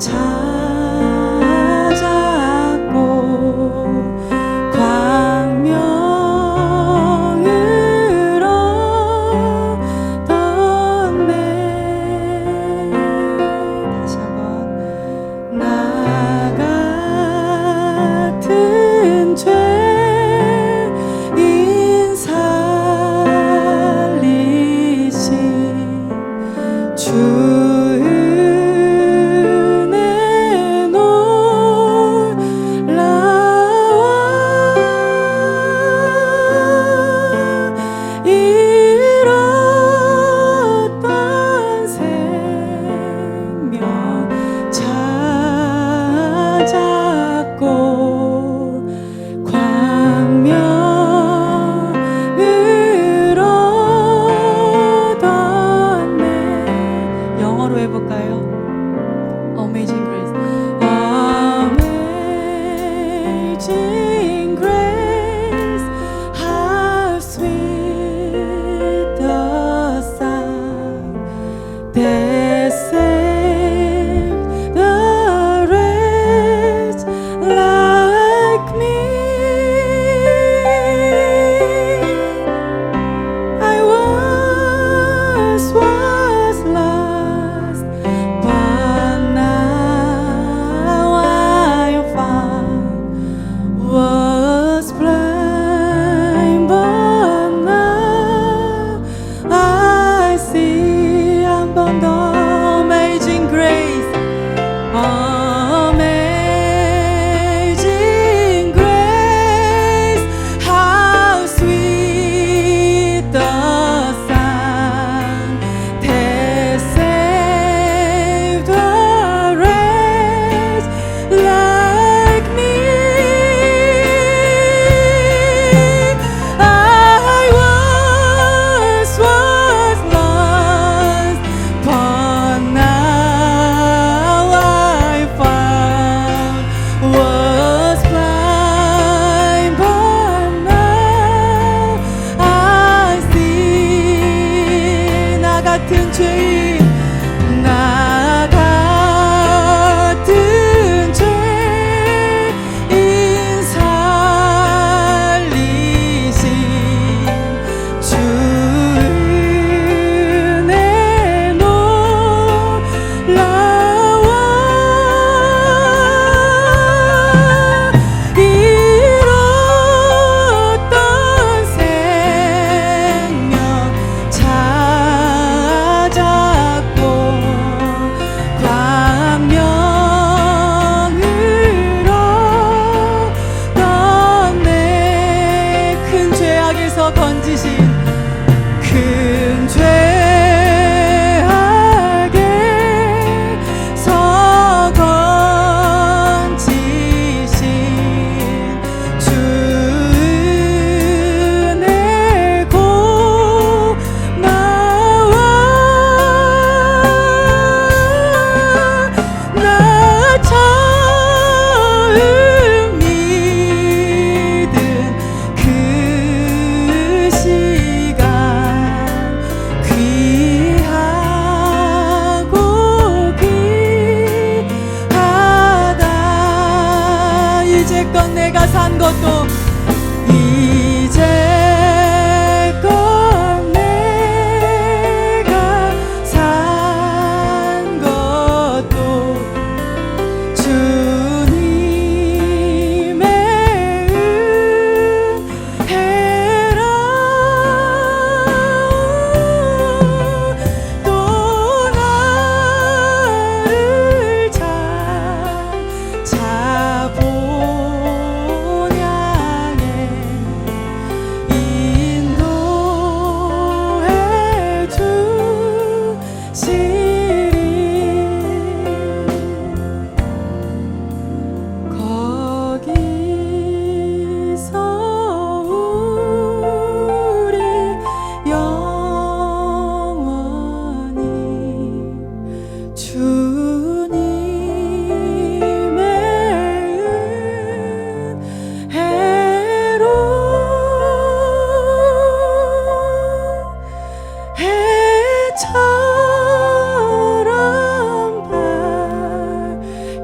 자보냐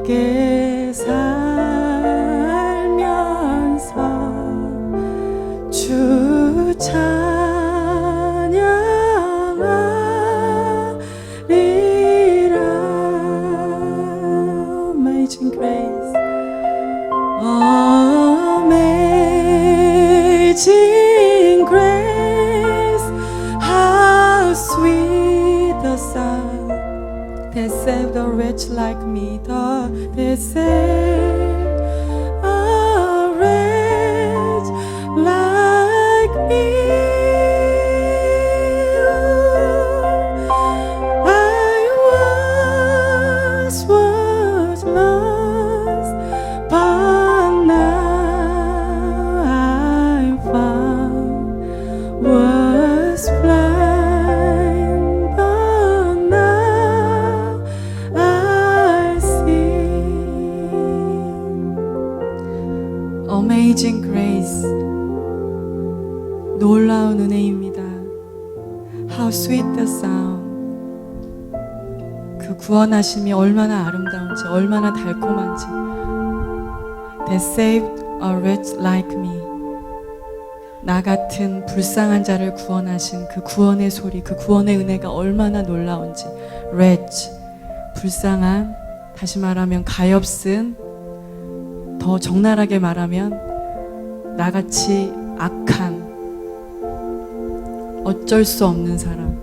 함께 살면서 주 찬양하리라. Amazing grace, amazing grace, how sweet the sound that saved a wretch like me. That saved a wretch like me. I was lost, but now I'm found. Was blind, but now I see. Amazing grace, 놀라운 은혜입니다. How sweet the sound. 그 구원하심이 얼마나 아름다운지, 얼마나 달콤한지. That saved a wretch like me. 나 같은 불쌍한 자를 구원하신 그 구원의 소리, 그 구원의 은혜가 얼마나 놀라운지. wretch, 불쌍한, 다시 말하면 가엾은, 더 적나라하게 말하면 나같이 악한, 어쩔 수 없는 사람,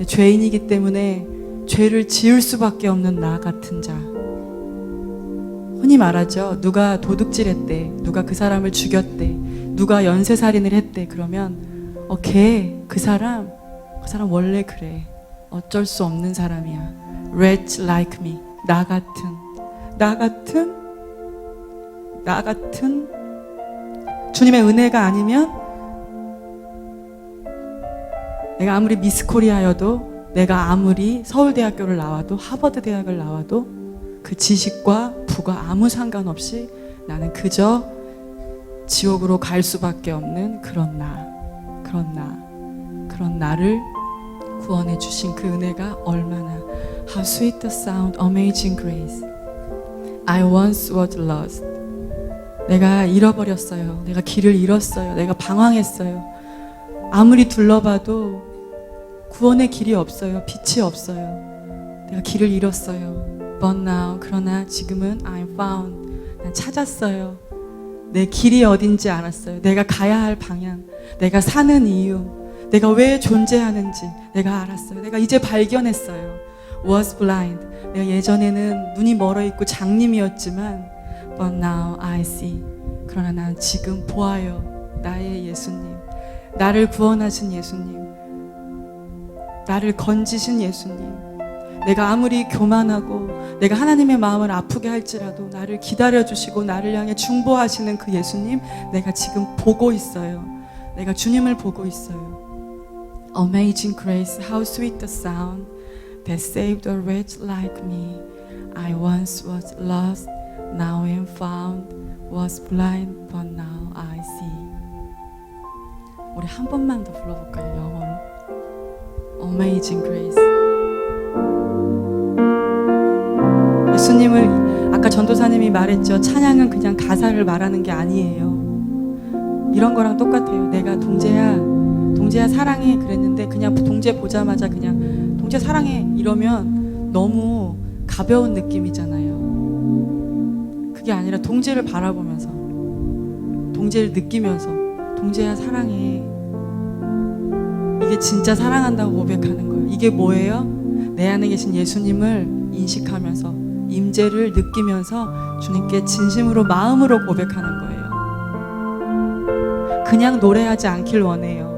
죄인이기 때문에 죄를 지을 수밖에 없는 나 같은 자. 흔히 말하죠. 누가 도둑질했대, 누가 그 사람을 죽였대, 누가 연쇄살인을 했대. 그러면 그 사람 원래 그래, 어쩔 수 없는 사람이야. wretch like me, 나 같은 주님의 은혜가 아니면 내가 아무리 미스코리아여도, 내가 아무리 서울대학교를 나와도, 하버드 대학을 나와도 그 지식과 부가 아무 상관없이 나는 그저 지옥으로 갈 수밖에 없는 그런 나를 구원해 주신 그 은혜가 얼마나. How sweet the sound, amazing grace. I once was lost. 내가 잃어버렸어요. 내가 길을 잃었어요. 내가 방황했어요. 아무리 둘러봐도 구원의 길이 없어요. 빛이 없어요. 내가 길을 잃었어요. But now, 그러나 지금은 I'm found. 난 찾았어요. 내 길이 어딘지 알았어요. 내가 가야 할 방향, 내가 사는 이유, 내가 왜 존재하는지 내가 알았어요. 내가 이제 발견했어요. Was blind. 내가 예전에는 눈이 멀어 있고 장님이었지만 But now I see. 그러나 난 지금 보아요. 나의 예수님, 나를 구원하신 예수님, 나를 건지신 예수님. 내가 아무리 교만하고 내가 하나님의 마음을 아프게 할지라도 나를 기다려주시고 나를 향해 중보하시는 그 예수님, 내가 지금 보고 있어요. 내가 주님을 보고 있어요. Amazing grace, how sweet the sound that saved a wretch like me. I once was lost, now am found. Was blind, but now I see. 우리 한 번만 더 불러볼까요? 영어로. Amazing grace. 예수님을 아까 전도사님이 말했죠. 찬양은 그냥 가사를 말하는 게 아니에요. 이런 거랑 똑같아요. 내가 동재야 사랑해 그랬는데 그냥 동재 보자마자 그냥 동재 사랑해 이러면 너무 가벼운 느낌이잖아요. 그게 아니라 동재를 바라보면서, 동재를 느끼면서 동재야 사랑해, 이게 진짜 사랑한다고 고백하는 거예요. 이게 뭐예요? 내 안에 계신 예수님을 인식하면서, 임재를 느끼면서 주님께 진심으로 마음으로 고백하는 거예요. 그냥 노래하지 않길 원해요.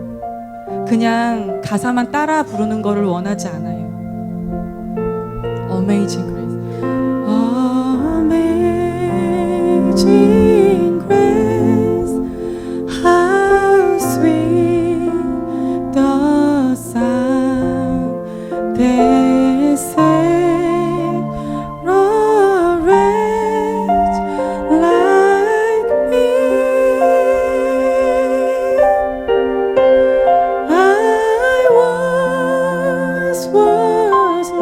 그냥 가사만 따라 부르는 거를 원하지 않아요. Amazing grace. Amazing grace. How sweet the sound that saved a wretch like me. I was lost,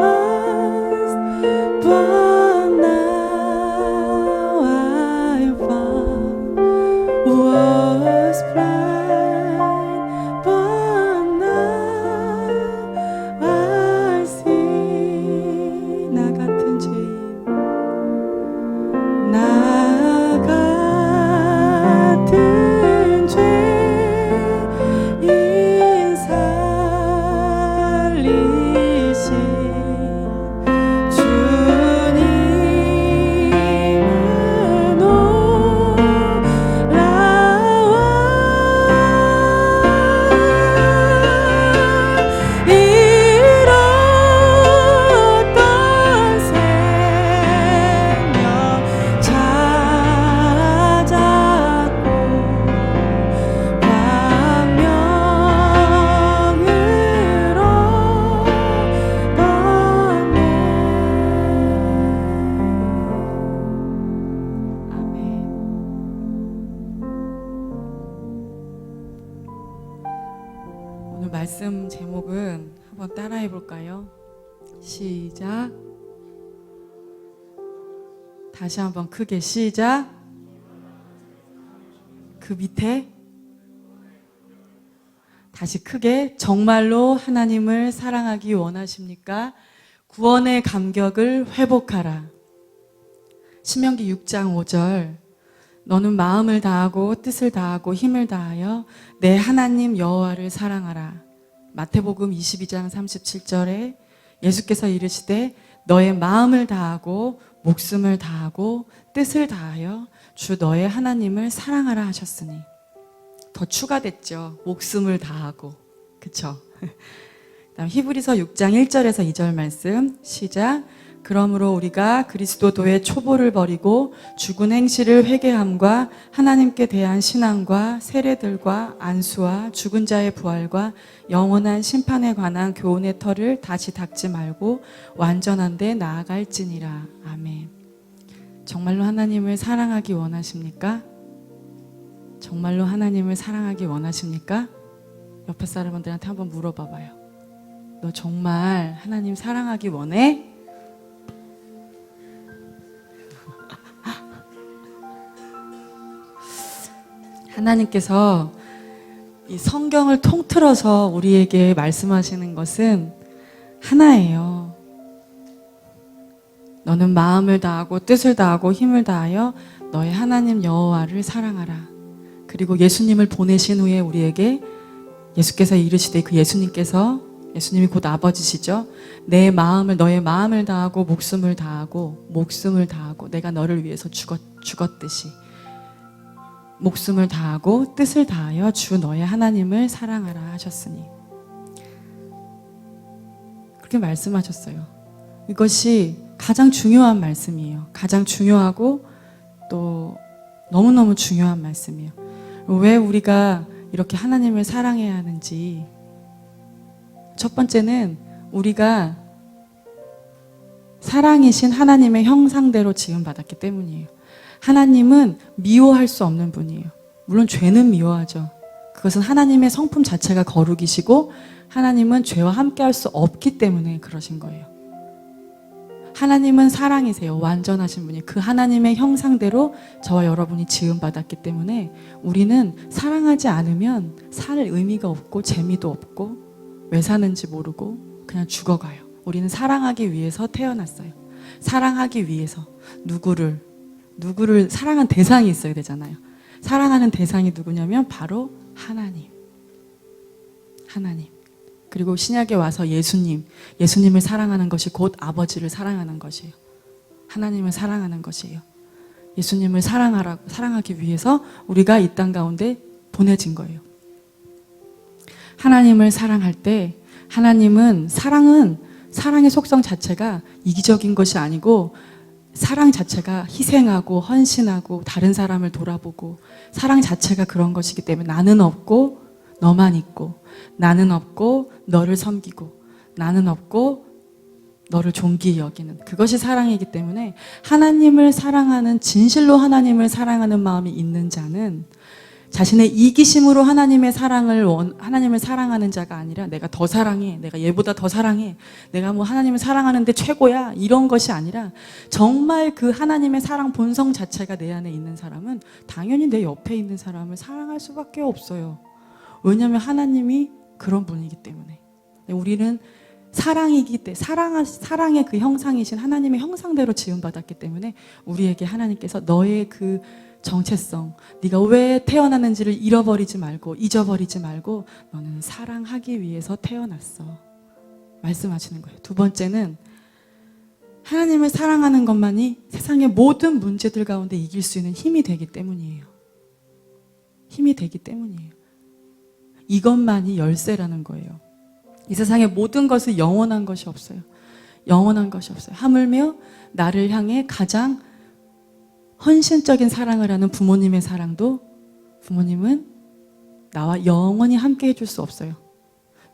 말씀 제목은 한번 따라해 볼까요? 시작. 다시 한번 크게 시작. 그 밑에 다시 크게 정말로 하나님을 사랑하기 원하십니까? 구원의 감격을 회복하라. 신명기 6장 5절. 너는 마음을 다하고 뜻을 다하고 힘을 다하여 내 하나님 여호와를 사랑하라. 마태복음 22장 37절에 예수께서 이르시되 너의 마음을 다하고 목숨을 다하고 뜻을 다하여 주 너의 하나님을 사랑하라 하셨으니 더 추가됐죠. 목숨을 다하고. 그쵸? 그다음 히브리서 6장 1절에서 2절 말씀 시작. 그러므로 우리가 그리스도도의 초보를 버리고 죽은 행실을 회개함과 하나님께 대한 신앙과 세례들과 안수와 죽은 자의 부활과 영원한 심판에 관한 교훈의 털을 다시 닦지 말고 완전한 데 나아갈지니라. 아멘. 정말로 하나님을 사랑하기 원하십니까? 정말로 하나님을 사랑하기 원하십니까? 옆에 사람들한테 한번 물어봐봐요. 너 정말 하나님 사랑하기 원해? 하나님께서 이 성경을 통틀어서 우리에게 말씀하시는 것은 하나예요. 너는 마음을 다하고 뜻을 다하고 힘을 다하여 너의 하나님 여호와를 사랑하라. 그리고 예수님을 보내신 후에 우리에게 예수께서 이르시되 그 예수님이 곧 아버지시죠. 내 마음을 너의 마음을 다하고 목숨을 다하고 내가 너를 위해서 죽었듯이 목숨을 다하고 뜻을 다하여 주 너의 하나님을 사랑하라 하셨으니 그렇게 말씀하셨어요. 이것이 가장 중요한 말씀이에요. 가장 중요하고 또 너무너무 중요한 말씀이에요. 왜 우리가 이렇게 하나님을 사랑해야 하는지 첫 번째는 우리가 사랑이신 하나님의 형상대로 지음받았기 때문이에요. 하나님은 미워할 수 없는 분이에요. 물론 죄는 미워하죠. 그것은 하나님의 성품 자체가 거룩이시고 하나님은 죄와 함께할 수 없기 때문에 그러신 거예요. 하나님은 사랑이세요. 완전하신 분이 그 하나님의 형상대로 저와 여러분이 지음받았기 때문에 우리는 사랑하지 않으면 살 의미가 없고 재미도 없고 왜 사는지 모르고 그냥 죽어가요. 우리는 사랑하기 위해서 태어났어요. 사랑하기 위해서 누구를 사랑한 대상이 있어야 되잖아요. 사랑하는 대상이 누구냐면 바로 하나님. 그리고 신약에 와서 예수님을 사랑하는 것이 곧 아버지를 사랑하는 것이에요. 하나님을 사랑하는 것이에요. 예수님을 사랑하기 위해서 우리가 이 땅 가운데 보내진 거예요. 하나님을 사랑할 때 하나님은 사랑의 속성 자체가 이기적인 것이 아니고 사랑 자체가 희생하고 헌신하고 다른 사람을 돌아보고 사랑 자체가 그런 것이기 때문에 나는 없고 너만 있고 나는 없고 너를 섬기고 나는 없고 너를 존귀히 여기는 그것이 사랑이기 때문에 하나님을 사랑하는 진실로 하나님을 사랑하는 마음이 있는 자는 자신의 이기심으로 하나님을 사랑하는 자가 아니라 내가 더 사랑해, 내가 얘보다 더 사랑해, 내가 뭐 하나님을 사랑하는데 최고야 이런 것이 아니라 정말 그 하나님의 사랑 본성 자체가 내 안에 있는 사람은 당연히 내 옆에 있는 사람을 사랑할 수밖에 없어요. 왜냐하면 하나님이 그런 분이기 때문에. 우리는 사랑의 그 형상이신 하나님의 형상대로 지음받았기 때문에 우리에게 하나님께서 너의 그 정체성, 네가 왜 태어났는지를 잊어버리지 말고 너는 사랑하기 위해서 태어났어. 말씀하시는 거예요. 두 번째는 하나님을 사랑하는 것만이 세상의 모든 문제들 가운데 이길 수 있는 힘이 되기 때문이에요. 이것만이 열쇠라는 거예요. 이 세상의 모든 것은 영원한 것이 없어요. 하물며 나를 향해 가장 헌신적인 사랑을 하는 부모님의 사랑도 부모님은 나와 영원히 함께 해줄 수 없어요.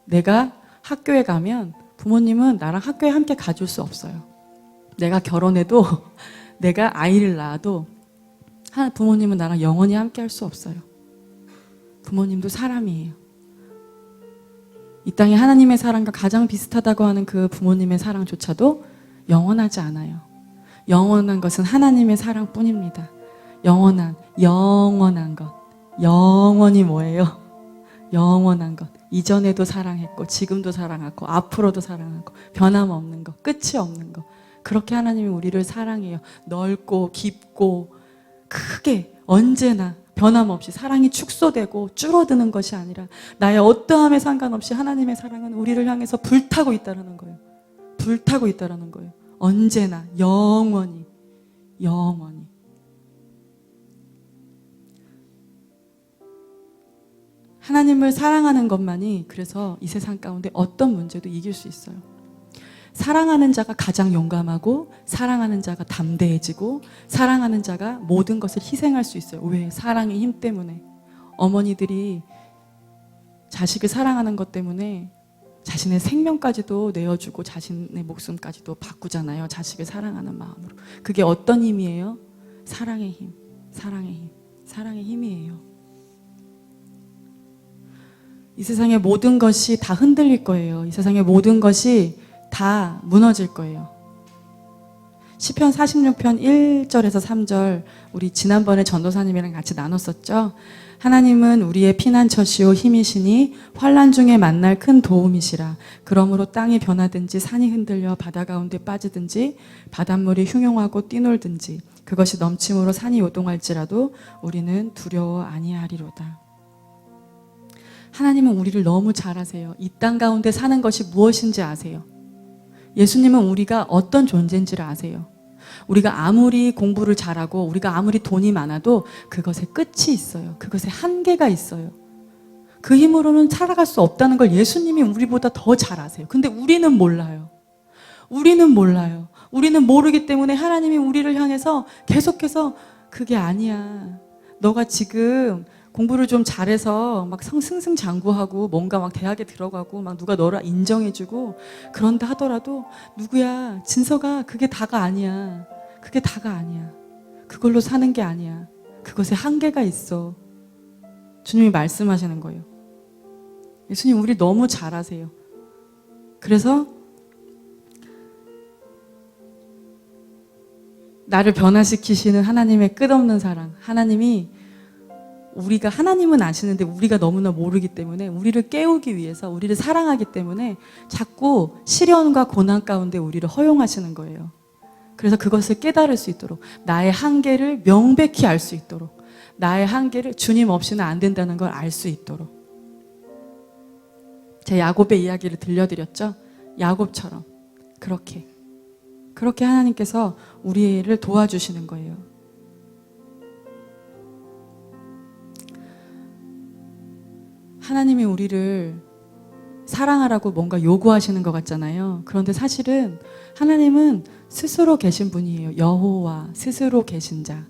내가 학교에 가면 부모님은 나랑 학교에 함께 가줄 수 없어요. 내가 결혼해도 내가 아이를 낳아도 부모님은 나랑 영원히 함께 할 수 없어요. 부모님도 사람이에요. 이 땅에 하나님의 사랑과 가장 비슷하다고 하는 그 부모님의 사랑조차도 영원하지 않아요. 영원한 것은 하나님의 사랑뿐입니다. 영원한 것. 영원히 뭐예요? 영원한 것. 이전에도 사랑했고 지금도 사랑하고 앞으로도 사랑하고 변함없는 것, 끝이 없는 것. 그렇게 하나님이 우리를 사랑해요. 넓고 깊고 크게 언제나 변함없이 사랑이 축소되고 줄어드는 것이 아니라 나의 어떠함에 상관없이 하나님의 사랑은 우리를 향해서 불타고 있다는 거예요. 불타고 있다는 거예요. 언제나 영원히. 하나님을 사랑하는 것만이 그래서 이 세상 가운데 어떤 문제도 이길 수 있어요. 사랑하는 자가 가장 용감하고 사랑하는 자가 담대해지고 사랑하는 자가 모든 것을 희생할 수 있어요. 왜? 사랑의 힘 때문에. 어머니들이 자식을 사랑하는 것 때문에 자신의 생명까지도 내어주고 자신의 목숨까지도 바꾸잖아요. 자식을 사랑하는 마음으로. 그게 어떤 힘이에요? 사랑의 힘. 사랑의 힘이에요. 이 세상의 모든 것이 다 흔들릴 거예요. 이 세상의 모든 것이 다 무너질 거예요. 시편 46편 1절에서 3절 우리 지난번에 전도사님이랑 같이 나눴었죠. 하나님은 우리의 피난처시오 힘이시니 환난 중에 만날 큰 도움이시라. 그러므로 땅이 변하든지 산이 흔들려 바다 가운데 빠지든지 바닷물이 흉용하고 뛰놀든지 그것이 넘침으로 산이 요동할지라도 우리는 두려워 아니하리로다. 하나님은 우리를 너무 잘 아세요. 이 땅 가운데 사는 것이 무엇인지 아세요. 예수님은 우리가 어떤 존재인지를 아세요. 우리가 아무리 공부를 잘하고 우리가 아무리 돈이 많아도 그것에 끝이 있어요. 그것에 한계가 있어요. 그 힘으로는 살아갈 수 없다는 걸 예수님이 우리보다 더 잘 아세요. 근데 우리는 몰라요. 우리는 모르기 때문에 하나님이 우리를 향해서 계속해서 그게 아니야. 너가 지금 공부를 좀 잘해서 막 승승장구하고 뭔가 막 대학에 들어가고 막 누가 너를 인정해주고 그런다 하더라도 누구야 진서가 그게 다가 아니야. 그게 다가 아니야. 그걸로 사는 게 아니야. 그것에 한계가 있어. 주님이 말씀하시는 거예요. 예수님 우리 너무 잘 아세요. 그래서 나를 변화시키시는 하나님의 끝없는 사랑. 하나님은 아시는데 우리가 너무나 모르기 때문에 우리를 깨우기 위해서 우리를 사랑하기 때문에 자꾸 시련과 고난 가운데 우리를 허용하시는 거예요. 그래서 그것을 깨달을 수 있도록 나의 한계를 명백히 알 수 있도록 나의 한계를 주님 없이는 안 된다는 걸 알 수 있도록 제가 야곱의 이야기를 들려드렸죠. 야곱처럼 그렇게 하나님께서 우리를 도와주시는 거예요. 하나님이 우리를 사랑하라고 뭔가 요구하시는 것 같잖아요. 그런데 사실은 하나님은 스스로 계신 분이에요. 여호와, 스스로 계신 자.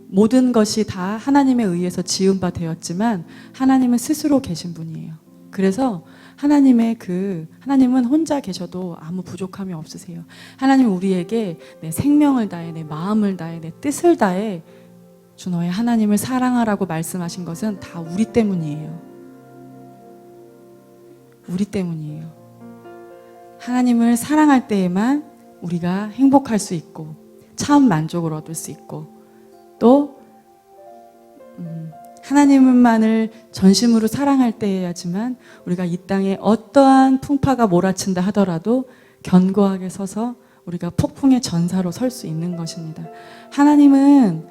모든 것이 다 하나님에 의해서 지은 바 되었지만 하나님은 스스로 계신 분이에요. 그래서 하나님은 혼자 계셔도 아무 부족함이 없으세요. 하나님은 우리에게 내 생명을 다해, 내 마음을 다해, 내 뜻을 다해 주 너의 하나님을 사랑하라고 말씀하신 것은 다 우리 때문이에요. 우리 때문이에요. 하나님을 사랑할 때에만 우리가 행복할 수 있고 참 만족을 얻을 수 있고 또 하나님만을 전심으로 사랑할 때여야지만 우리가 이 땅에 어떠한 풍파가 몰아친다 하더라도 견고하게 서서 우리가 폭풍의 전사로 설 수 있는 것입니다. 하나님은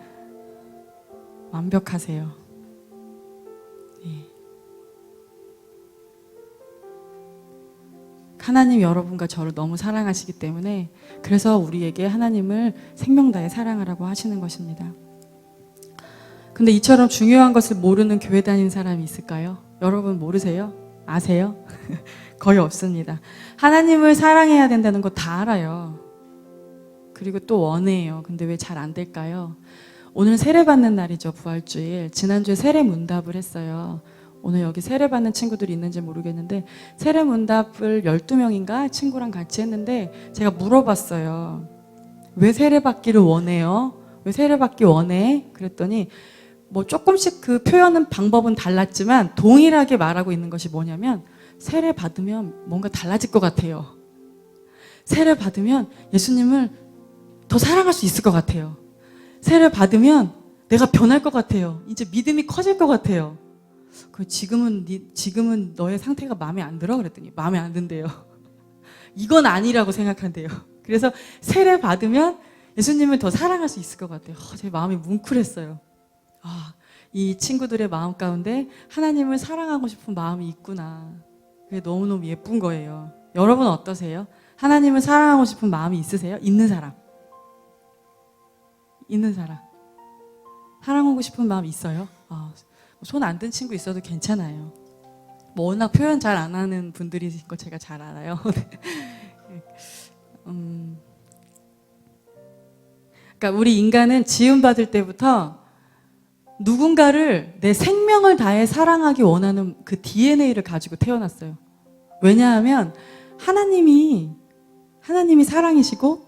완벽하세요. 하나님 여러분과 저를 너무 사랑하시기 때문에 그래서 우리에게 하나님을 생명 다해 사랑하라고 하시는 것입니다. 근데 이처럼 중요한 것을 모르는 교회 다니는 사람이 있을까요? 여러분 모르세요? 아세요? 거의 없습니다. 하나님을 사랑해야 된다는 거 다 알아요. 그리고 또 원해요. 근데 왜 잘 안 될까요? 오늘 세례받는 날이죠. 부활주일. 지난주에 세례문답을 했어요. 오늘 여기 세례받는 친구들이 있는지 모르겠는데 세례문답을 12명인가 친구랑 같이 했는데 제가 물어봤어요. 왜 세례받기를 원해요? 왜 세례받기 원해? 그랬더니 뭐 조금씩 그 표현은 방법은 달랐지만 동일하게 말하고 있는 것이 뭐냐면 세례 받으면 뭔가 달라질 것 같아요. 세례 받으면 예수님을 더 사랑할 수 있을 것 같아요. 세례 받으면 내가 변할 것 같아요. 이제 믿음이 커질 것 같아요. 지금은 너의 상태가 마음에 안 들어? 그랬더니 마음에 안 든대요. 이건 아니라고 생각한대요. 그래서 세례 받으면 예수님을 더 사랑할 수 있을 것 같아요. 제 마음이 뭉클했어요. 이 친구들의 마음 가운데 하나님을 사랑하고 싶은 마음이 있구나. 그게 너무너무 예쁜 거예요. 여러분 어떠세요? 하나님을 사랑하고 싶은 마음이 있으세요? 있는 사람. 있는 사람. 사랑하고 싶은 마음 있어요? 손 안 든 친구 있어도 괜찮아요. 워낙 표현 잘 안 하는 분들이 거 제가 잘 알아요. 그러니까 우리 인간은 지음받을 때부터 누군가를 내 생명을 다해 사랑하기 원하는 그 DNA를 가지고 태어났어요. 왜냐하면 하나님이 사랑이시고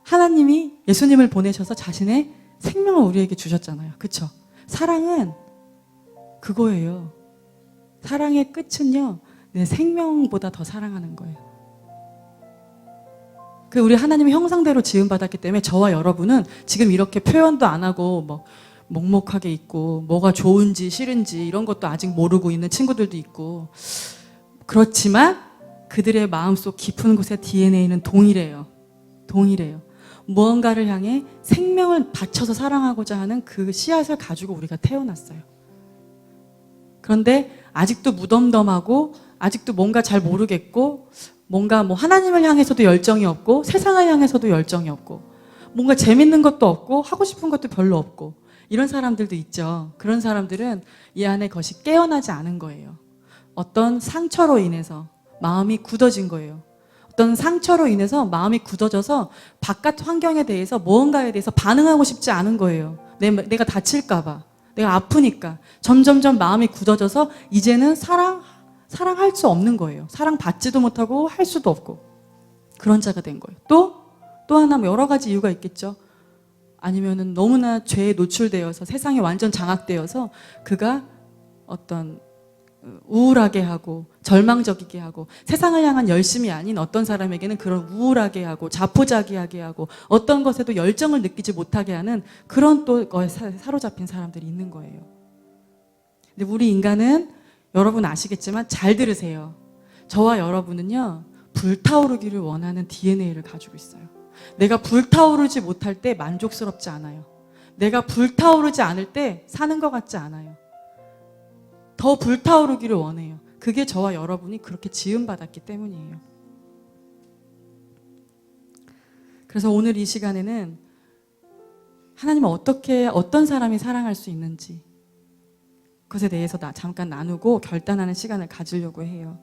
하나님이 예수님을 보내셔서 자신의 생명을 우리에게 주셨잖아요. 그렇죠? 사랑은 그거예요. 사랑의 끝은요, 내 생명보다 더 사랑하는 거예요. 우리 하나님의 형상대로 지음받았기 때문에 저와 여러분은 지금 이렇게 표현도 안 하고 먹먹하게 있고 뭐가 좋은지 싫은지 이런 것도 아직 모르고 있는 친구들도 있고, 그렇지만 그들의 마음속 깊은 곳의 DNA는 동일해요. 무언가를 향해 생명을 바쳐서 사랑하고자 하는 그 씨앗을 가지고 우리가 태어났어요. 그런데 아직도 무덤덤하고 아직도 뭔가 잘 모르겠고 뭔가 하나님을 향해서도 열정이 없고 세상을 향해서도 열정이 없고 뭔가 재밌는 것도 없고 하고 싶은 것도 별로 없고 이런 사람들도 있죠. 그런 사람들은 이 안에 것이 깨어나지 않은 거예요. 어떤 상처로 인해서 마음이 굳어진 거예요. 어떤 상처로 인해서 마음이 굳어져서 바깥 환경에 대해서 무언가에 대해서 반응하고 싶지 않은 거예요. 내가 다칠까 봐. 내가 아프니까. 점점점 마음이 굳어져서 이제는 사랑할 수 없는 거예요. 사랑받지도 못하고 할 수도 없고. 그런 자가 된 거예요. 또 하나 여러 가지 이유가 있겠죠. 아니면은 너무나 죄에 노출되어서 세상에 완전 장악되어서 그가 어떤 우울하게 하고 절망적이게 하고 세상을 향한 열심이 아닌 어떤 사람에게는 그런 우울하게 하고 자포자기하게 하고 어떤 것에도 열정을 느끼지 못하게 하는 그런 또 거에 사로잡힌 사람들이 있는 거예요. 근데 우리 인간은 여러분 아시겠지만 잘 들으세요. 저와 여러분은요, 불타오르기를 원하는 DNA를 가지고 있어요. 내가 불타오르지 못할 때 만족스럽지 않아요. 내가 불타오르지 않을 때 사는 것 같지 않아요. 더 불타오르기를 원해요. 그게 저와 여러분이 그렇게 지음받았기 때문이에요. 그래서 오늘 이 시간에는 하나님을 어떤 사람이 사랑할 수 있는지 그것에 대해서 잠깐 나누고 결단하는 시간을 가지려고 해요.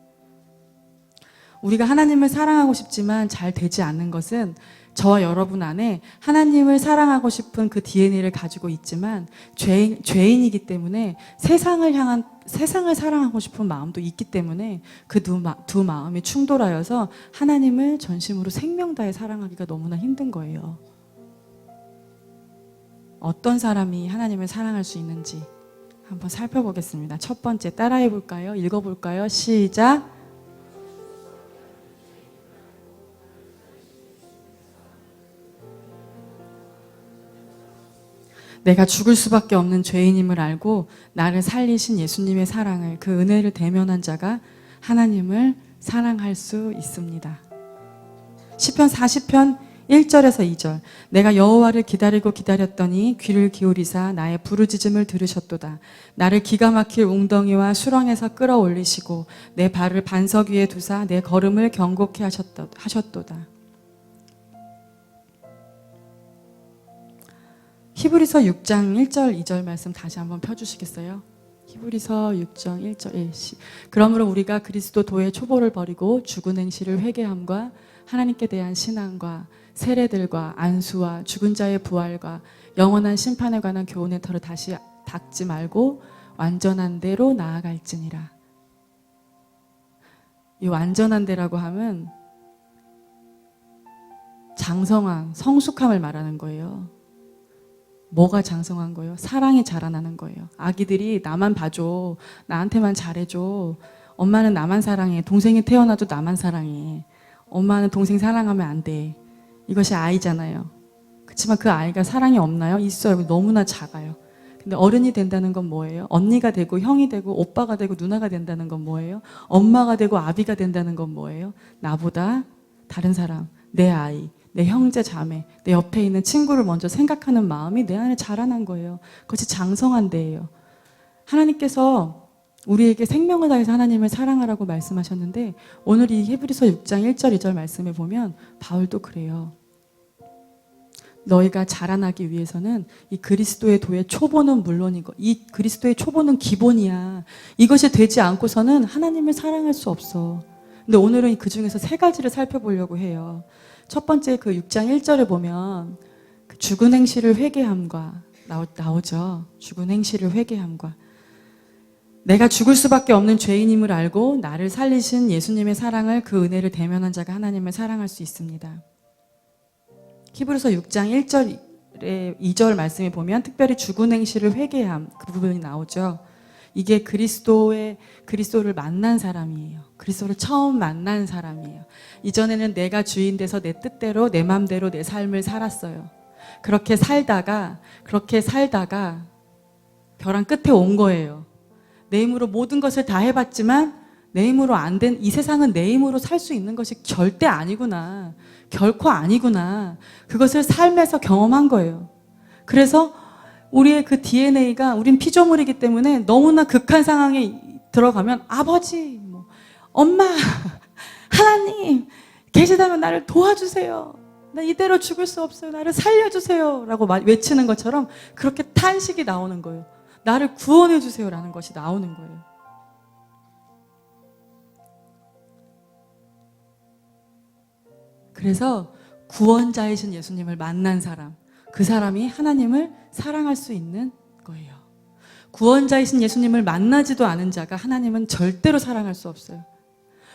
우리가 하나님을 사랑하고 싶지만 잘 되지 않는 것은 저와 여러분 안에 하나님을 사랑하고 싶은 그 DNA를 가지고 있지만 죄인이기 때문에 세상을 사랑하고 싶은 마음도 있기 때문에 그 두 마음이 충돌하여서 하나님을 전심으로 생명 다해 사랑하기가 너무나 힘든 거예요. 어떤 사람이 하나님을 사랑할 수 있는지 한번 살펴보겠습니다. 첫 번째 따라해 볼까요? 읽어볼까요? 시작. 내가 죽을 수밖에 없는 죄인임을 알고 나를 살리신 예수님의 사랑을, 그 은혜를 대면한 자가 하나님을 사랑할 수 있습니다. 시편 40편 1절에서 2절. 내가 여호와를 기다리고 기다렸더니 귀를 기울이사 나의 부르짖음을 들으셨도다. 나를 기가 막힐 웅덩이와 수렁에서 끌어올리시고 내 발을 반석 위에 두사 내 걸음을 견고케 하셨도다. 히브리서 6장 1절 2절 말씀 다시 한번 펴주시겠어요? 히브리서 6장 1절 1시. 그러므로 우리가 그리스도 도의 초보를 버리고 죽은 행실을 회개함과 하나님께 대한 신앙과 세례들과 안수와 죽은 자의 부활과 영원한 심판에 관한 교훈의 털을 다시 닦지 말고 완전한 대로 나아갈지니라. 이 완전한 대라고 하면 장성한 성숙함을 말하는 거예요. 뭐가 장성한 거예요? 사랑이 자라나는 거예요. 아기들이 나만 봐줘, 나한테만 잘해줘, 엄마는 나만 사랑해. 동생이 태어나도 나만 사랑해. 엄마는 동생 사랑하면 안 돼. 이것이 아이잖아요. 그렇지만 그 아이가 사랑이 없나요? 있어요. 너무나 작아요. 근데 어른이 된다는 건 뭐예요? 언니가 되고 형이 되고 오빠가 되고 누나가 된다는 건 뭐예요? 엄마가 되고 아비가 된다는 건 뭐예요? 나보다 다른 사람, 내 아이, 내 형제 자매, 내 옆에 있는 친구를 먼저 생각하는 마음이 내 안에 자라난 거예요. 그것이 장성한 데예요. 하나님께서 우리에게 생명을 다해서 하나님을 사랑하라고 말씀하셨는데 오늘 이 히브리서 6장 1절 2절 말씀에 보면 바울도 그래요. 너희가 자라나기 위해서는 이 그리스도의 도의 초보는 물론이고 이 그리스도의 초보는 기본이야. 이것이 되지 않고서는 하나님을 사랑할 수 없어. 근데 오늘은 그 중에서 세 가지를 살펴보려고 해요. 첫 번째 그 6장 1절에 보면 그 죽은 행실을 회개함과 나오죠. 죽은 행실을 회개함과 내가 죽을 수밖에 없는 죄인임을 알고 나를 살리신 예수님의 사랑을 그 은혜를 대면한 자가 하나님을 사랑할 수 있습니다. 히브리서 6장 1절에 2절 말씀에 보면 특별히 죽은 행실을 회개함 그 부분이 나오죠. 이게 그리스도를 만난 사람이에요. 그리스도를 처음 만난 사람이에요. 이전에는 내가 주인 돼서 내 뜻대로 내 맘대로 내 삶을 살았어요. 그렇게 살다가 벼랑 끝에 온 거예요. 내 힘으로 모든 것을 다 해봤지만 내 힘으로 안 된 이 세상은 내 힘으로 살 수 있는 것이 절대 아니구나. 결코 아니구나. 그것을 삶에서 경험한 거예요. 그래서 우리의 그 DNA가 우린 피조물이기 때문에 너무나 극한 상황에 들어가면 아버지, 엄마, 하나님 계시다면 나를 도와주세요. 나 이대로 죽을 수 없어요. 나를 살려주세요. 라고 외치는 것처럼 그렇게 탄식이 나오는 거예요. 나를 구원해 주세요라는 것이 나오는 거예요. 그래서 구원자이신 예수님을 만난 사람, 그 사람이 하나님을 사랑할 수 있는 거예요. 구원자이신 예수님을 만나지도 않은 자가 하나님은 절대로 사랑할 수 없어요.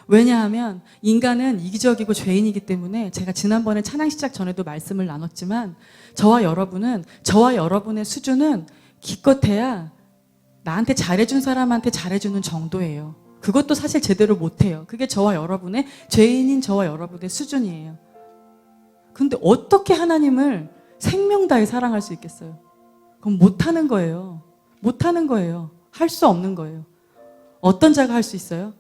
왜냐하면 인간은 이기적이고 죄인이기 때문에 제가 지난번에 찬양 시작 전에도 말씀을 나눴지만 저와 여러분의 수준은 기껏해야 나한테 잘해준 사람한테 잘해주는 정도예요. 그것도 사실 제대로 못해요. 그게 죄인인 저와 여러분의 수준이에요. 근데 어떻게 하나님을 생명 다해 사랑할 수 있겠어요? 그럼 못하는 거예요. 못하는 거예요. 할 수 없는 거예요. 어떤 자가 할 수 있어요?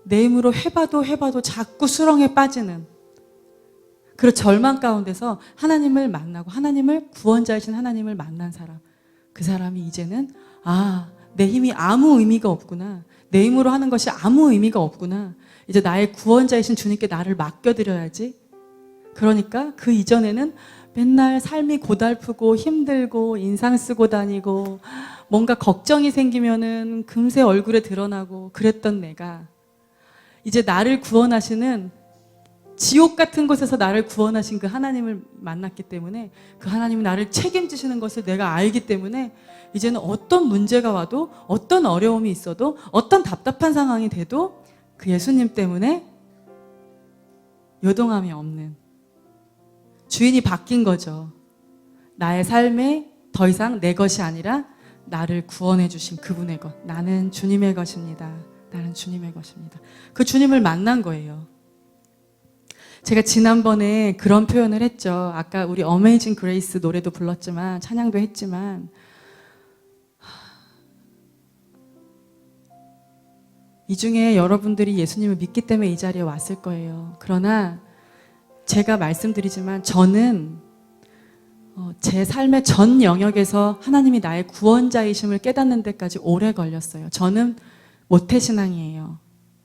내 힘으로 해봐도 자꾸 수렁에 빠지는 그 절망 가운데서 하나님을 만나고 하나님을 구원자이신 하나님을 만난 사람, 그 사람이 이제는 내 힘이 아무 의미가 없구나. 내 힘으로 하는 것이 아무 의미가 없구나. 이제 나의 구원자이신 주님께 나를 맡겨드려야지. 그러니까 그 이전에는 맨날 삶이 고달프고 힘들고 인상 쓰고 다니고 뭔가 걱정이 생기면은 금세 얼굴에 드러나고 그랬던 내가 이제 나를 구원하시는 지옥 같은 곳에서 나를 구원하신 그 하나님을 만났기 때문에 그 하나님이 나를 책임지시는 것을 내가 알기 때문에 이제는 어떤 문제가 와도 어떤 어려움이 있어도 어떤 답답한 상황이 돼도 그 예수님 때문에 요동함이 없는 주인이 바뀐 거죠. 나의 삶에 더 이상 내 것이 아니라 나를 구원해 주신 그분의 것. 나는 주님의 것입니다. 나는 주님의 것입니다. 그 주님을 만난 거예요. 제가 지난번에 그런 표현을 했죠. 아까 우리 어메이징 그레이스 노래도 불렀지만 찬양도 했지만 이 중에 여러분들이 예수님을 믿기 때문에 이 자리에 왔을 거예요. 그러나 제가 말씀드리지만 저는 제 삶의 전 영역에서 하나님이 나의 구원자이심을 깨닫는 데까지 오래 걸렸어요. 저는 모태신앙이에요.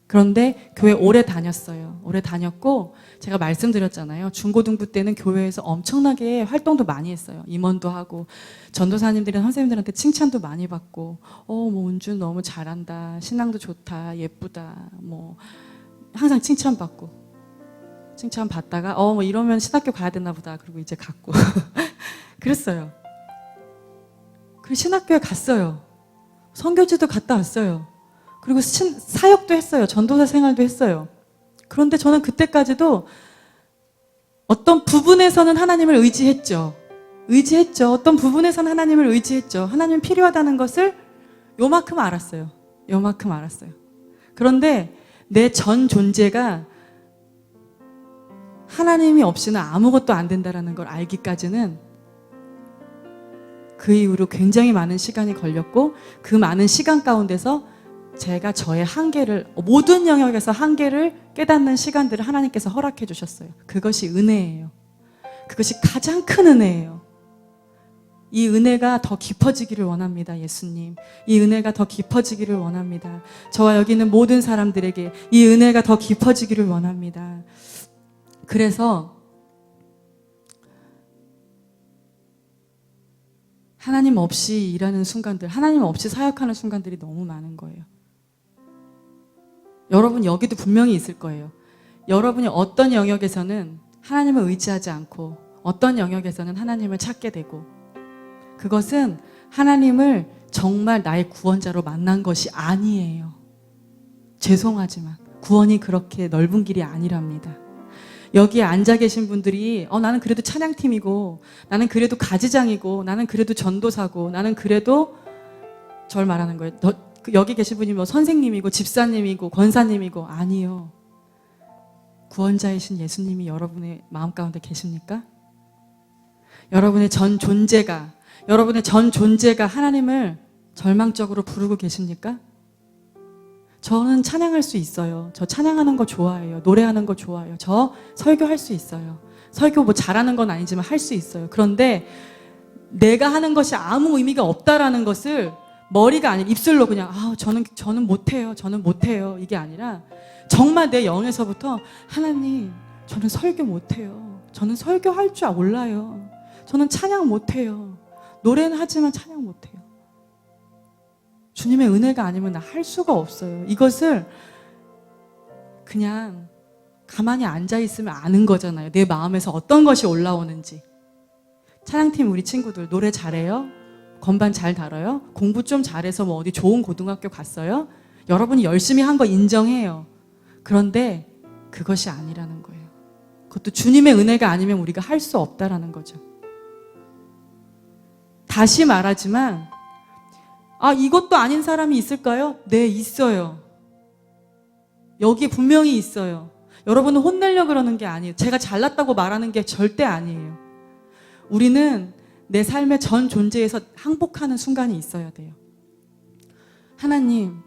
그런데 교회 오래 다녔어요. 오래 다녔고 제가 말씀드렸잖아요. 중고등부 때는 교회에서 엄청나게 활동도 많이 했어요. 임원도 하고 전도사님들이나 선생님들한테 칭찬도 많이 받고 은준 너무 잘한다. 신앙도 좋다. 예쁘다. 항상 칭찬받고 칭찬받다가 이러면 신학교 가야 되나 보다. 그리고 이제 갔고 그랬어요. 그리고 신학교에 갔어요. 선교지도 갔다 왔어요. 그리고 사역도 했어요. 전도사 생활도 했어요. 그런데 저는 그때까지도 어떤 부분에서는 하나님을 의지했죠. 의지했죠. 어떤 부분에선 하나님을 의지했죠. 하나님 필요하다는 것을 요만큼 알았어요. 요만큼 알았어요. 그런데 내 전 존재가 하나님이 없이는 아무것도 안 된다는 걸 알기까지는 그 이후로 굉장히 많은 시간이 걸렸고, 그 많은 시간 가운데서 제가 저의 한계를, 모든 영역에서 한계를 깨닫는 시간들을 하나님께서 허락해 주셨어요. 그것이 은혜예요. 그것이 가장 큰 은혜예요. 이 은혜가 더 깊어지기를 원합니다, 예수님. 이 은혜가 더 깊어지기를 원합니다. 저와 여기 있는 모든 사람들에게 이 은혜가 더 깊어지기를 원합니다. 그래서 하나님 없이 일하는 순간들, 하나님 없이 사역하는 순간들이 너무 많은 거예요. 여러분 여기도 분명히 있을 거예요. 여러분이 어떤 영역에서는 하나님을 의지하지 않고 어떤 영역에서는 하나님을 찾게 되고, 그것은 하나님을 정말 나의 구원자로 만난 것이 아니에요. 죄송하지만 구원이 그렇게 넓은 길이 아니랍니다. 여기에 앉아 계신 분들이 나는 그래도 찬양팀이고, 나는 그래도 가지장이고, 나는 그래도 전도사고, 나는 그래도, 절 말하는 거예요. 여기 계신 분이 뭐 선생님이고 집사님이고 권사님이고, 아니요. 구원자이신 예수님이 여러분의 마음 가운데 계십니까? 여러분의 전 존재가 하나님을 절망적으로 부르고 계십니까? 저는 찬양할 수 있어요. 저 찬양하는 거 좋아해요. 노래하는 거 좋아해요. 저 설교할 수 있어요. 설교 뭐 잘하는 건 아니지만 할 수 있어요. 그런데 내가 하는 것이 아무 의미가 없다라는 것을 머리가 아니라 입술로 그냥 저는 못해요. 저는 못해요. 이게 아니라 정말 내 영에서부터 하나님, 저는 설교 못해요. 저는 설교할 줄 몰라요. 저는 찬양 못해요. 노래는 하지만 찬양 못해요. 주님의 은혜가 아니면 나 할 수가 없어요. 이것을 그냥 가만히 앉아있으면 아는 거잖아요. 내 마음에서 어떤 것이 올라오는지. 찬양팀 우리 친구들 노래 잘해요? 건반 잘 다뤄요? 공부 좀 잘해서 뭐 어디 좋은 고등학교 갔어요? 여러분이 열심히 한 거 인정해요. 그런데 그것이 아니라는 거예요. 그것도 주님의 은혜가 아니면 우리가 할 수 없다라는 거죠. 다시 말하지만 이것도 아닌 사람이 있을까요? 네, 있어요. 여기 분명히 있어요. 여러분은 혼내려고 그러는 게 아니에요. 제가 잘났다고 말하는 게 절대 아니에요. 우리는 내 삶의 전 존재에서 항복하는 순간이 있어야 돼요. 하나님,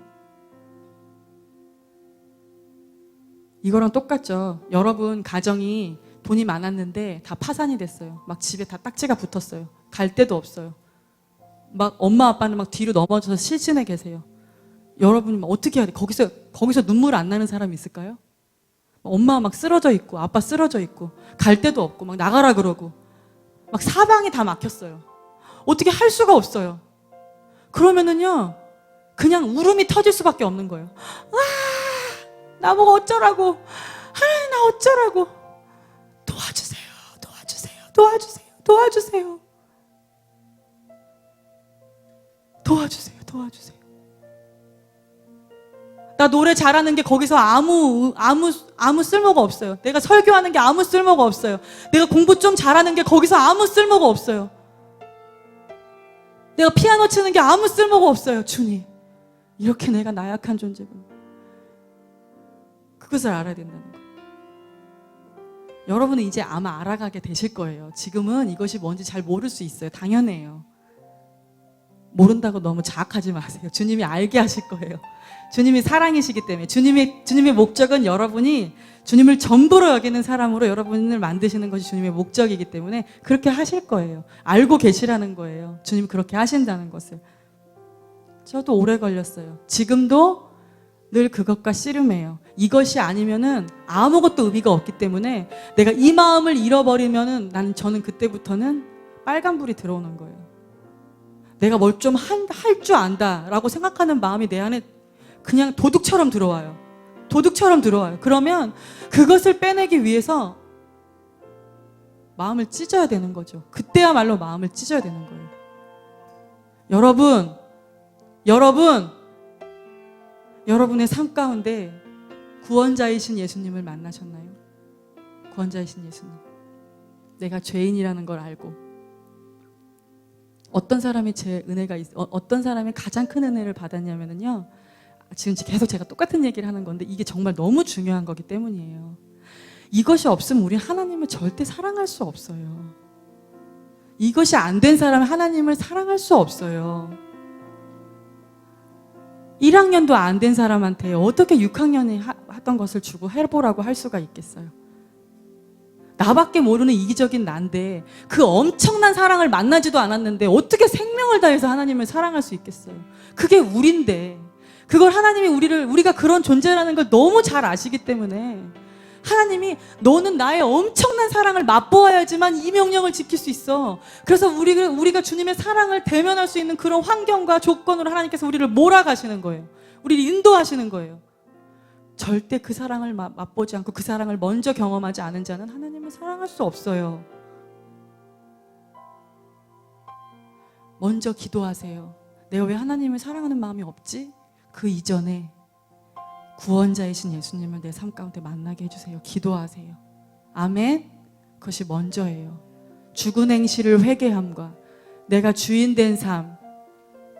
이거랑 똑같죠. 여러분 가정이 돈이 많았는데 다 파산이 됐어요. 막 집에 다 딱지가 붙었어요. 갈 데도 없어요. 막 엄마 아빠는 막 뒤로 넘어져서 실신해 계세요. 여러분이 막 어떻게 해야 돼? 거기서 눈물 안 나는 사람이 있을까요? 엄마가 막 쓰러져 있고 아빠 쓰러져 있고 갈 데도 없고 막 나가라 그러고 막 사방이 다 막혔어요. 어떻게 할 수가 없어요. 그러면은요 그냥 울음이 터질 수밖에 없는 거예요. 나보고 어쩌라고, 하나님 나 어쩌라고, 도와주세요, 도와주세요, 도와주세요, 도와주세요, 도와주세요, 도와주세요. 나 노래 잘하는 게 거기서 아무 쓸모가 없어요. 내가 설교하는 게 아무 쓸모가 없어요. 내가 공부 좀 잘하는 게 거기서 아무 쓸모가 없어요. 내가 피아노 치는 게 아무 쓸모가 없어요. 주님, 이렇게 내가 나약한 존재군. 그것을 알아야 된다는 거예요. 여러분은 이제 아마 알아가게 되실 거예요. 지금은 이것이 뭔지 잘 모를 수 있어요. 당연해요. 모른다고 너무 자학하지 마세요. 주님이 알게 하실 거예요. 주님이 사랑이시기 때문에. 주님의 목적은 여러분이 주님을 전부로 여기는 사람으로 여러분을 만드시는 것이 주님의 목적이기 때문에 그렇게 하실 거예요. 알고 계시라는 거예요. 주님이 그렇게 하신다는 것을. 저도 오래 걸렸어요. 지금도 늘 그것과 씨름해요. 이것이 아니면은 아무것도 의미가 없기 때문에 내가 이 마음을 잃어버리면은 저는 그때부터는 빨간불이 들어오는 거예요. 내가 뭘 좀 할 줄 안다라고 생각하는 마음이 내 안에 그냥 도둑처럼 들어와요. 도둑처럼 들어와요. 그러면 그것을 빼내기 위해서 마음을 찢어야 되는 거죠. 그때야말로 마음을 찢어야 되는 거예요. 여러분의 삶 가운데 구원자이신 예수님을 만나셨나요? 구원자이신 예수님. 내가 죄인이라는 걸 알고 어떤 사람이 어떤 사람이 가장 큰 은혜를 받았냐면요. 지금 계속 제가 똑같은 얘기를 하는 건데 이게 정말 너무 중요한 거기 때문이에요. 이것이 없으면 우리 하나님을 절대 사랑할 수 없어요. 이것이 안 된 사람은 하나님을 사랑할 수 없어요. 1학년도 안 된 사람한테 어떻게 6학년이 하던 것을 주고 해보라고 할 수가 있겠어요? 나밖에 모르는 이기적인 난데 그 엄청난 사랑을 만나지도 않았는데 어떻게 생명을 다해서 하나님을 사랑할 수 있겠어요? 그게 우린데 그걸 하나님이 우리가 그런 존재라는 걸 너무 잘 아시기 때문에 하나님이 너는 나의 엄청난 사랑을 맛보아야지만 이 명령을 지킬 수 있어. 그래서 우리가 주님의 사랑을 대면할 수 있는 그런 환경과 조건으로 하나님께서 우리를 몰아가시는 거예요. 우리를 인도하시는 거예요. 절대 그 사랑을 맛보지 않고 그 사랑을 먼저 경험하지 않은 자는 하나님을 사랑할 수 없어요. 먼저 기도하세요. 내가 왜 하나님을 사랑하는 마음이 없지? 그 이전에 구원자이신 예수님을 내 삶 가운데 만나게 해주세요. 기도하세요. 아멘. 그것이 먼저예요. 죽은 행실을 회개함과 내가 주인 된 삶,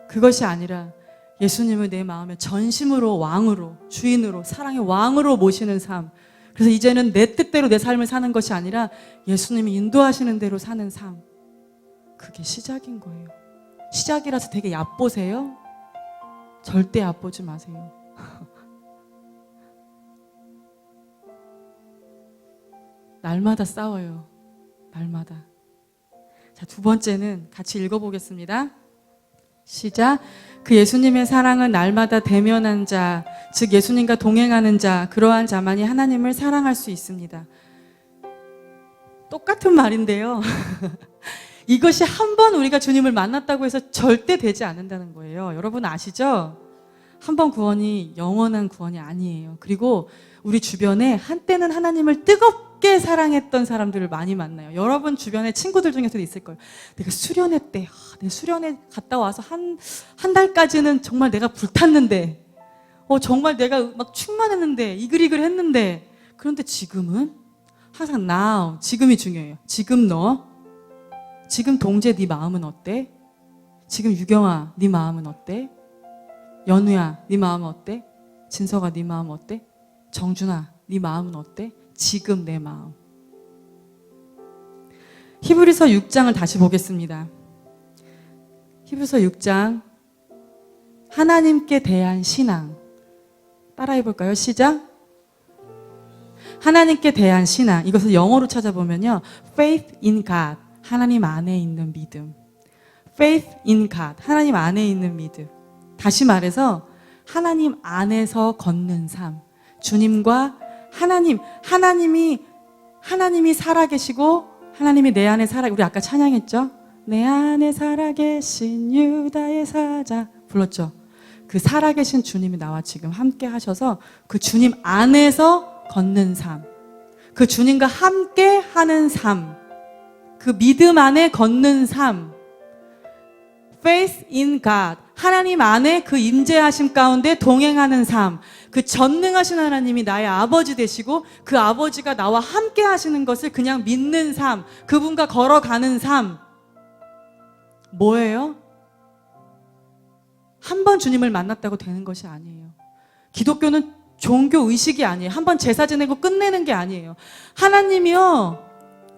그것이 아니라 예수님을 내 마음에 전심으로 왕으로, 주인으로, 사랑의 왕으로 모시는 삶. 그래서 이제는 내 뜻대로 내 삶을 사는 것이 아니라 예수님이 인도하시는 대로 사는 삶. 그게 시작인 거예요. 시작이라서 되게 얕보세요? 절대 얕보지 마세요. 날마다 싸워요. 날마다. 자, 두 번째는 같이 읽어보겠습니다. 시작. 그 예수님의 사랑은 날마다 대면한 자, 즉 예수님과 동행하는 자, 그러한 자만이 하나님을 사랑할 수 있습니다. 똑같은 말인데요. 이것이 한 번 우리가 주님을 만났다고 해서 절대 되지 않는다는 거예요. 여러분 아시죠? 한 번 구원이 영원한 구원이 아니에요. 그리고 우리 주변에 한때는 하나님을 뜨겁게 사랑했던 사람들을 많이 만나요. 여러분 주변에 친구들 중에서도 있을 거예요. 내가 수련회 때, 내가 수련회 갔다 와서 한 달까지는 정말 내가 불탔는데, 정말 내가 막 충만했는데, 이글이글 했는데, 그런데 지금은 항상 now, 지금이 중요해요. 지금 너, 지금 동재 네 마음은 어때? 지금 유경아 네 마음은 어때? 연우야 네 마음은 어때? 진서가 네 마음 어때? 정준아 네 마음은 어때? 지금 내 마음. 히브리서 6장을 다시 보겠습니다. 히브리서 6장 하나님께 대한 신앙 따라해 볼까요? 시작. 하나님께 대한 신앙, 이것을 영어로 찾아보면요, faith in God, 하나님 안에 있는 믿음. faith in God, 하나님 안에 있는 믿음. 다시 말해서 하나님 안에서 걷는 삶. 주님과 하나님이 살아계시고 하나님이 내 안에 우리 아까 찬양했죠? 내 안에 살아계신 유다의 사자 불렀죠? 그 살아계신 주님이 나와 지금 함께 하셔서 그 주님 안에서 걷는 삶, 그 주님과 함께 하는 삶, 그 믿음 안에 걷는 삶, faith in God, 하나님 안에 그 임재하심 가운데 동행하는 삶, 그 전능하신 하나님이 나의 아버지 되시고 그 아버지가 나와 함께 하시는 것을 그냥 믿는 삶, 그분과 걸어가는 삶. 뭐예요? 한 번 주님을 만났다고 되는 것이 아니에요. 기독교는 종교 의식이 아니에요. 한 번 제사 지내고 끝내는 게 아니에요. 하나님이요,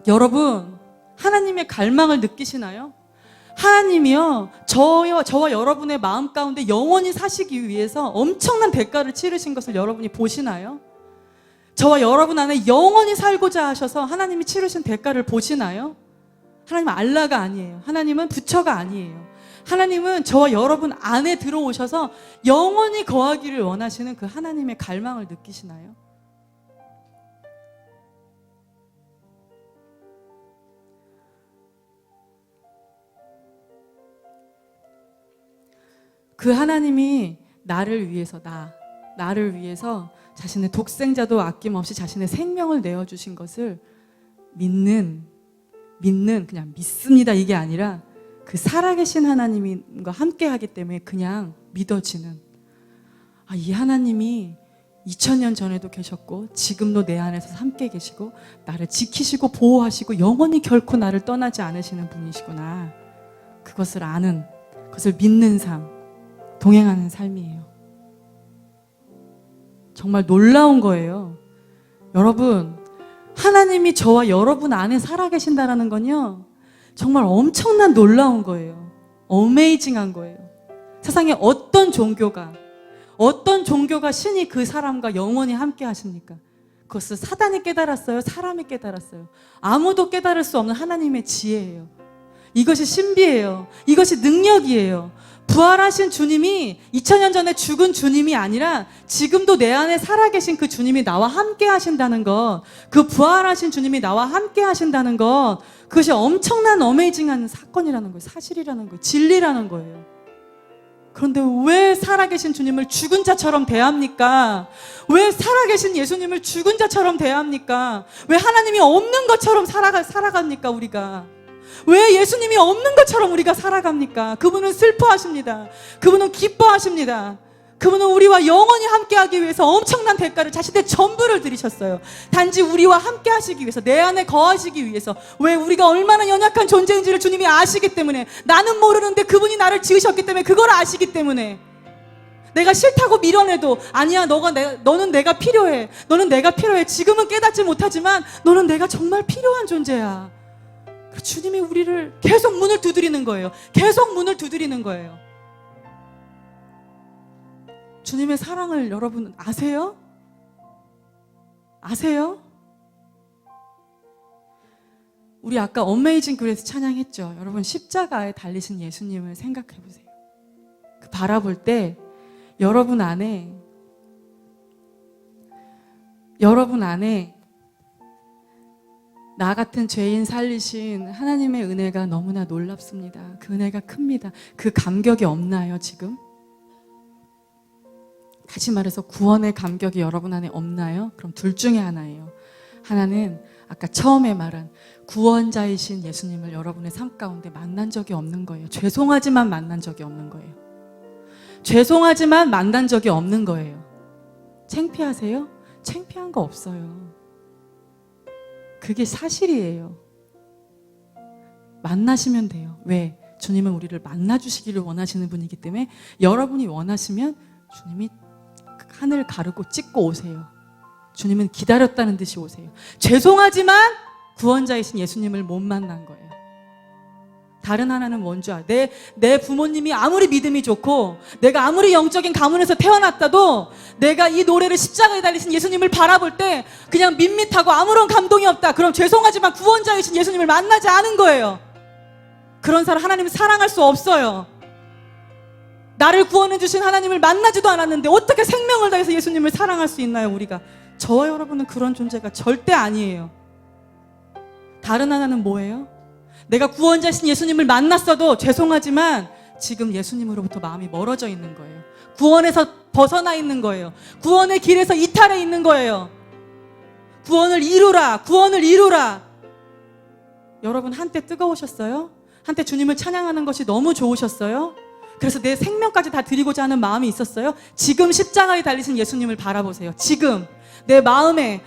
여러분, 하나님의 갈망을 느끼시나요? 하나님이요, 저와 여러분의 마음 가운데 영원히 사시기 위해서 엄청난 대가를 치르신 것을 여러분이 보시나요? 저와 여러분 안에 영원히 살고자 하셔서 하나님이 치르신 대가를 보시나요? 하나님은 알라가 아니에요. 하나님은 부처가 아니에요. 하나님은 저와 여러분 안에 들어오셔서 영원히 거하기를 원하시는 그 하나님의 갈망을 느끼시나요? 그 하나님이 나를 위해서 나를 위해서 자신의 독생자도 아낌없이 자신의 생명을 내어주신 것을 믿는 그냥 믿습니다 이게 아니라 그 살아계신 하나님과 함께 하기 때문에 그냥 믿어지는, 이 하나님이 2000년 전에도 계셨고 지금도 내 안에서 함께 계시고 나를 지키시고 보호하시고 영원히 결코 나를 떠나지 않으시는 분이시구나. 그것을 아는, 그것을 믿는 삶, 동행하는 삶이에요. 정말 놀라운 거예요. 여러분, 하나님이 저와 여러분 안에 살아계신다는 건요, 정말 엄청난 놀라운 거예요. 어메이징한 거예요. 세상에 어떤 종교가 신이 그 사람과 영원히 함께 하십니까? 그것을 사단이 깨달았어요? 사람이 깨달았어요? 아무도 깨달을 수 없는 하나님의 지혜예요. 이것이 신비예요. 이것이 능력이에요. 부활하신 주님이 2000년 전에 죽은 주님이 아니라 지금도 내 안에 살아계신 그 주님이 나와 함께 하신다는 것, 그 부활하신 주님이 나와 함께 하신다는 것, 그것이 엄청난 어메이징한 사건이라는 거예요. 사실이라는 거예요. 진리라는 거예요. 그런데 왜 살아계신 주님을 죽은 자처럼 대합니까? 왜 살아계신 예수님을 죽은 자처럼 대합니까? 왜 하나님이 없는 것처럼 살아갑니까, 우리가? 왜 예수님이 없는 것처럼 우리가 살아갑니까? 그분은 슬퍼하십니다. 그분은 기뻐하십니다. 그분은 우리와 영원히 함께하기 위해서 엄청난 대가를, 자신의 전부를 들이셨어요. 단지 우리와 함께 하시기 위해서, 내 안에 거하시기 위해서. 왜? 우리가 얼마나 연약한 존재인지를 주님이 아시기 때문에. 나는 모르는데 그분이 나를 지으셨기 때문에, 그걸 아시기 때문에. 내가 싫다고 밀어내도, 아니야, 너는 내가 필요해. 너는 내가 필요해. 지금은 깨닫지 못하지만 너는 내가 정말 필요한 존재야. 주님이 우리를 계속 문을 두드리는 거예요. 계속 문을 두드리는 거예요. 주님의 사랑을 여러분 아세요? 아세요? 우리 아까 어메이징 그레이스 찬양했죠. 여러분, 십자가에 달리신 예수님을 생각해 보세요. 그 바라볼 때 여러분 안에 나 같은 죄인 살리신 하나님의 은혜가 너무나 놀랍습니다. 그 은혜가 큽니다. 그 감격이 없나요, 지금? 다시 말해서 구원의 감격이 여러분 안에 없나요? 그럼 둘 중에 하나예요. 하나는 아까 처음에 말한 구원자이신 예수님을 여러분의 삶 가운데 만난 적이 없는 거예요. 죄송하지만 만난 적이 없는 거예요. 죄송하지만 만난 적이 없는 거예요. 창피하세요? 창피한 거 없어요. 그게 사실이에요. 만나시면 돼요. 왜? 주님은 우리를 만나주시기를 원하시는 분이기 때문에 여러분이 원하시면 주님이 하늘 가르고 찍고 오세요. 주님은 기다렸다는 듯이 오세요. 죄송하지만 구원자이신 예수님을 못 만난 거예요. 다른 하나는 뭔지 알아요? 내 부모님이 아무리 믿음이 좋고 내가 아무리 영적인 가문에서 태어났다도 내가 이 노래를 십자가에 달리신 예수님을 바라볼 때 그냥 밋밋하고 아무런 감동이 없다. 그럼 죄송하지만 구원자이신 예수님을 만나지 않은 거예요. 그런 사람 하나님은 사랑할 수 없어요. 나를 구원해 주신 하나님을 만나지도 않았는데 어떻게 생명을 다해서 예수님을 사랑할 수 있나요, 우리가? 저와 여러분은 그런 존재가 절대 아니에요. 다른 하나는 뭐예요? 내가 구원자신 예수님을 만났어도 죄송하지만 지금 예수님으로부터 마음이 멀어져 있는 거예요. 구원에서 벗어나 있는 거예요. 구원의 길에서 이탈해 있는 거예요. 구원을 이루라, 구원을 이루라. 여러분, 한때 뜨거우셨어요? 한때 주님을 찬양하는 것이 너무 좋으셨어요? 그래서 내 생명까지 다 드리고자 하는 마음이 있었어요? 지금 십자가에 달리신 예수님을 바라보세요. 지금 내 마음에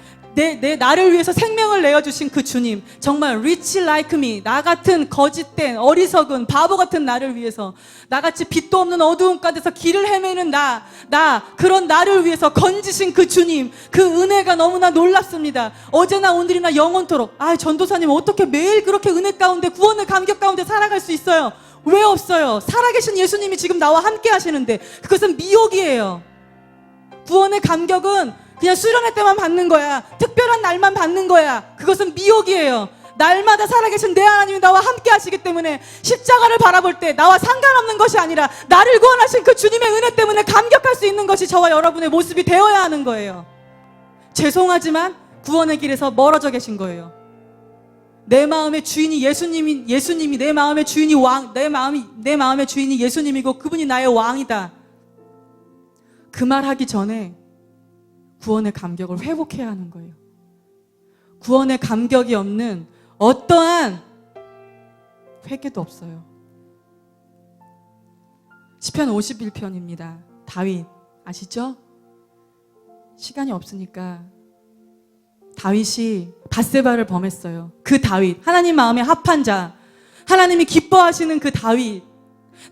나를 위해서 생명을 내어주신 그 주님, 정말 rich like me, 나 같은 거짓된 어리석은 바보 같은 나를 위해서, 나같이 빛도 없는 어두운 가운데서 길을 헤매는 그런 나를 위해서 건지신 그 주님, 그 은혜가 너무나 놀랍습니다. 어제나 오늘이나 영원토록. 전도사님 어떻게 매일 그렇게 은혜 가운데, 구원의 감격 가운데 살아갈 수 있어요? 왜 없어요? 살아계신 예수님이 지금 나와 함께 하시는데. 그것은 미혹이에요. 구원의 감격은 그냥 수련회 때만 받는 거야. 특별한 날만 받는 거야. 그것은 미혹이에요. 날마다 살아계신 내 하나님이 나와 함께 하시기 때문에 십자가를 바라볼 때 나와 상관없는 것이 아니라 나를 구원하신 그 주님의 은혜 때문에 감격할 수 있는 것이 저와 여러분의 모습이 되어야 하는 거예요. 죄송하지만 구원의 길에서 멀어져 계신 거예요. 내 마음의 주인이 예수님이 내 마음의 주인이 내 마음의 주인이 예수님이고 그분이 나의 왕이다. 그 말 하기 전에 구원의 감격을 회복해야 하는 거예요. 구원의 감격이 없는 어떠한 회개도 없어요. 시편 51편입니다. 다윗 아시죠? 시간이 없으니까 다윗이 밧세바를 범했어요. 그 다윗, 하나님 마음에 합한 자, 하나님이 기뻐하시는 그 다윗,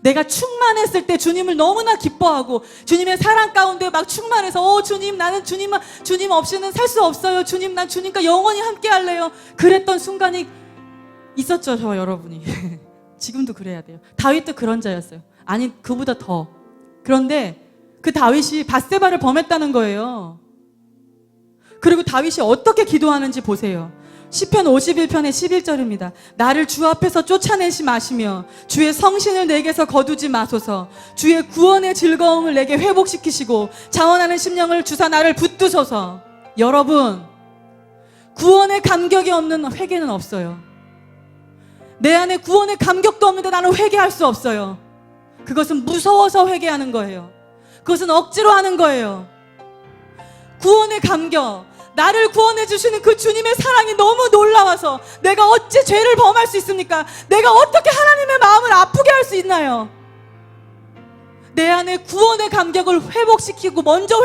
내가 충만했을 때 주님을 너무나 기뻐하고 주님의 사랑 가운데 막 충만해서 주님, 나는 주님 없이는 살 수 없어요. 주님, 난 주님과 영원히 함께 할래요. 그랬던 순간이 있었죠, 저 여러분이. 지금도 그래야 돼요. 다윗도 그런 자였어요. 아니, 그보다 더. 그런데 그 다윗이 밧세바를 범했다는 거예요. 그리고 다윗이 어떻게 기도하는지 보세요. 시편 51편의 11절입니다. 나를 주 앞에서 쫓아내지 마시며 주의 성신을 내게서 거두지 마소서. 주의 구원의 즐거움을 내게 회복시키시고 자원하는 심령을 주사 나를 붙드소서. 여러분, 구원의 감격이 없는 회개는 없어요. 내 안에 구원의 감격도 없는데 나는 회개할 수 없어요. 그것은 무서워서 회개하는 거예요. 그것은 억지로 하는 거예요. 구원의 감격, 나를 구원해 주시는 그 주님의 사랑이 너무 놀라워서 내가 어찌 죄를 범할 수 있습니까? 내가 어떻게 하나님의 마음을 아프게 할 수 있나요? 내 안에 구원의 감격을 회복시키고 먼저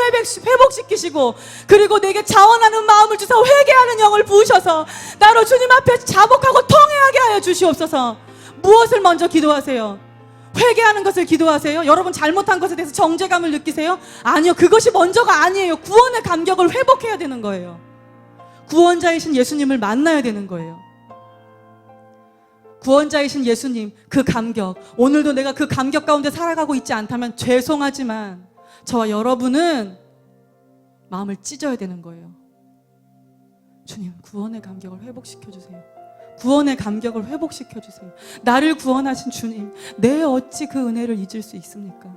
회복시키시고 그리고 내게 자원하는 마음을 주사 회개하는 영을 부으셔서 나로 주님 앞에 자복하고 통회하게 하여 주시옵소서. 무엇을 먼저 기도하세요? 회개하는 것을 기도하세요? 여러분 잘못한 것에 대해서 정죄감을 느끼세요? 아니요, 그것이 먼저가 아니에요. 구원의 감격을 회복해야 되는 거예요. 구원자이신 예수님을 만나야 되는 거예요. 구원자이신 예수님, 그 감격, 오늘도 내가 그 감격 가운데 살아가고 있지 않다면 죄송하지만 저와 여러분은 마음을 찢어야 되는 거예요. 주님, 구원의 감격을 회복시켜 주세요. 구원의 감격을 회복시켜 주세요. 나를 구원하신 주님, 내 어찌 그 은혜를 잊을 수 있습니까?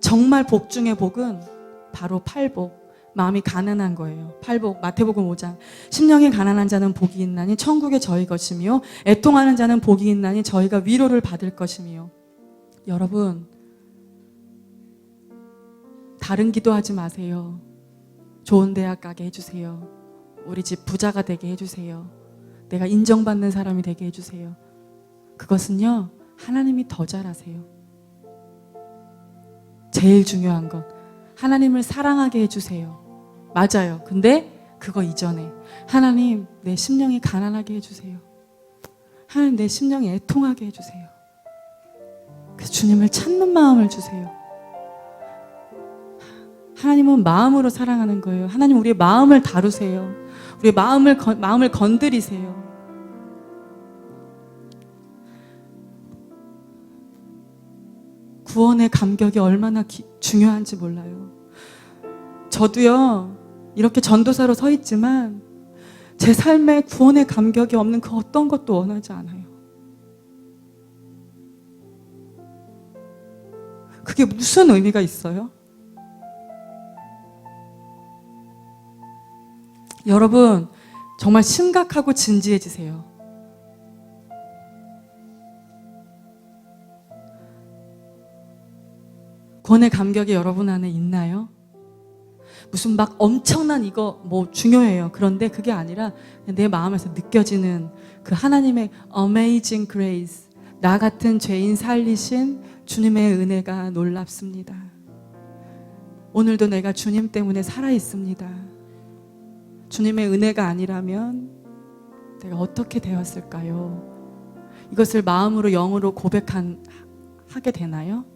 정말 복 중의 복은 바로 팔복, 마음이 가난한 거예요. 팔복, 마태복음 5장. 심령이 가난한 자는 복이 있나니 천국의 저희 것이며 애통하는 자는 복이 있나니 저희가 위로를 받을 것이며. 여러분, 다른 기도하지 마세요. 좋은 대학 가게 해주세요. 우리 집 부자가 되게 해주세요. 내가 인정받는 사람이 되게 해주세요. 그것은요, 하나님이 더 잘하세요. 제일 중요한 건 하나님을 사랑하게 해주세요. 맞아요. 근데 그거 이전에 하나님, 내 심령이 가난하게 해주세요. 하나님, 내 심령이 애통하게 해주세요. 그래서 주님을 찾는 마음을 주세요. 하나님은 마음으로 사랑하는 거예요. 하나님, 우리의 마음을 다루세요. 우리의 마음을 건드리세요. 구원의 감격이 얼마나 중요한지 몰라요. 저도요, 이렇게 전도사로 서 있지만 제 삶에 구원의 감격이 없는 그 어떤 것도 원하지 않아요. 그게 무슨 의미가 있어요? 여러분, 정말 심각하고 진지해지세요. 구원의 감격이 여러분 안에 있나요? 무슨 막 엄청난 이거 뭐 중요해요. 그런데 그게 아니라 내 마음에서 느껴지는 그 하나님의 amazing grace, 나 같은 죄인 살리신 주님의 은혜가 놀랍습니다. 오늘도 내가 주님 때문에 살아 있습니다. 주님의 은혜가 아니라면 내가 어떻게 되었을까요? 이것을 마음으로 영으로 하게 되나요?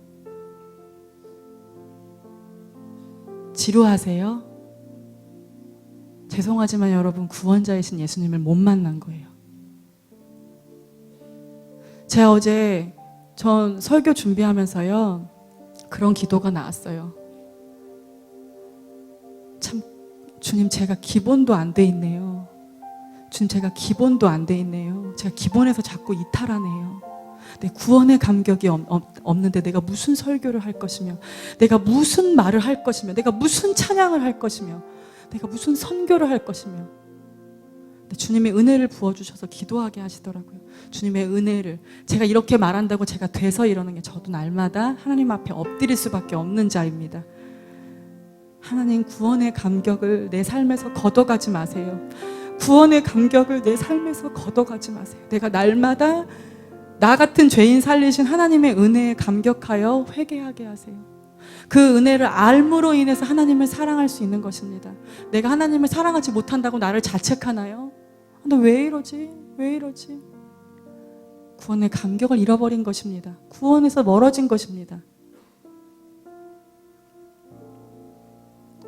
지루하세요? 죄송하지만 여러분, 구원자이신 예수님을 못 만난 거예요. 제가 어제 전 설교 준비하면서요, 그런 기도가 나왔어요. 참, 주님, 제가 기본도 안 돼 있네요. 주님, 제가 기본도 안 돼 있네요. 제가 기본에서 자꾸 이탈하네요. 내 구원의 감격이 없는데 내가 무슨 설교를 할 것이며, 내가 무슨 말을 할 것이며, 내가 무슨 찬양을 할 것이며, 내가 무슨 선교를 할 것이며. 근데 주님의 은혜를 부어주셔서 기도하게 하시더라고요. 주님의 은혜를, 제가 이렇게 말한다고 제가 돼서 이러는 게, 저도 날마다 하나님 앞에 엎드릴 수밖에 없는 자입니다. 하나님, 구원의 감격을 내 삶에서 걷어가지 마세요. 구원의 감격을 내 삶에서 걷어가지 마세요. 내가 날마다 나 같은 죄인 살리신 하나님의 은혜에 감격하여 회개하게 하세요. 그 은혜를 알므로 인해서 하나님을 사랑할 수 있는 것입니다. 내가 하나님을 사랑하지 못한다고 나를 자책하나요? 나 왜 이러지? 왜 이러지? 구원의 감격을 잃어버린 것입니다. 구원에서 멀어진 것입니다.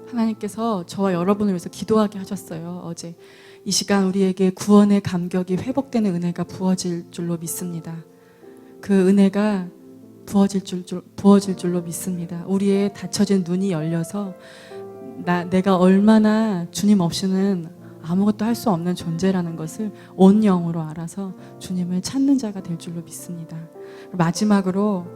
하나님께서 저와 여러분을 위해서 기도하게 하셨어요. 어제 이 시간 우리에게 구원의 감격이 회복되는 은혜가 부어질 줄로 믿습니다. 그 은혜가 부어질 줄로 믿습니다. 우리의 닫혀진 눈이 열려서 내가 얼마나 주님 없이는 아무것도 할 수 없는 존재라는 것을 온 영으로 알아서 주님을 찾는 자가 될 줄로 믿습니다. 마지막으로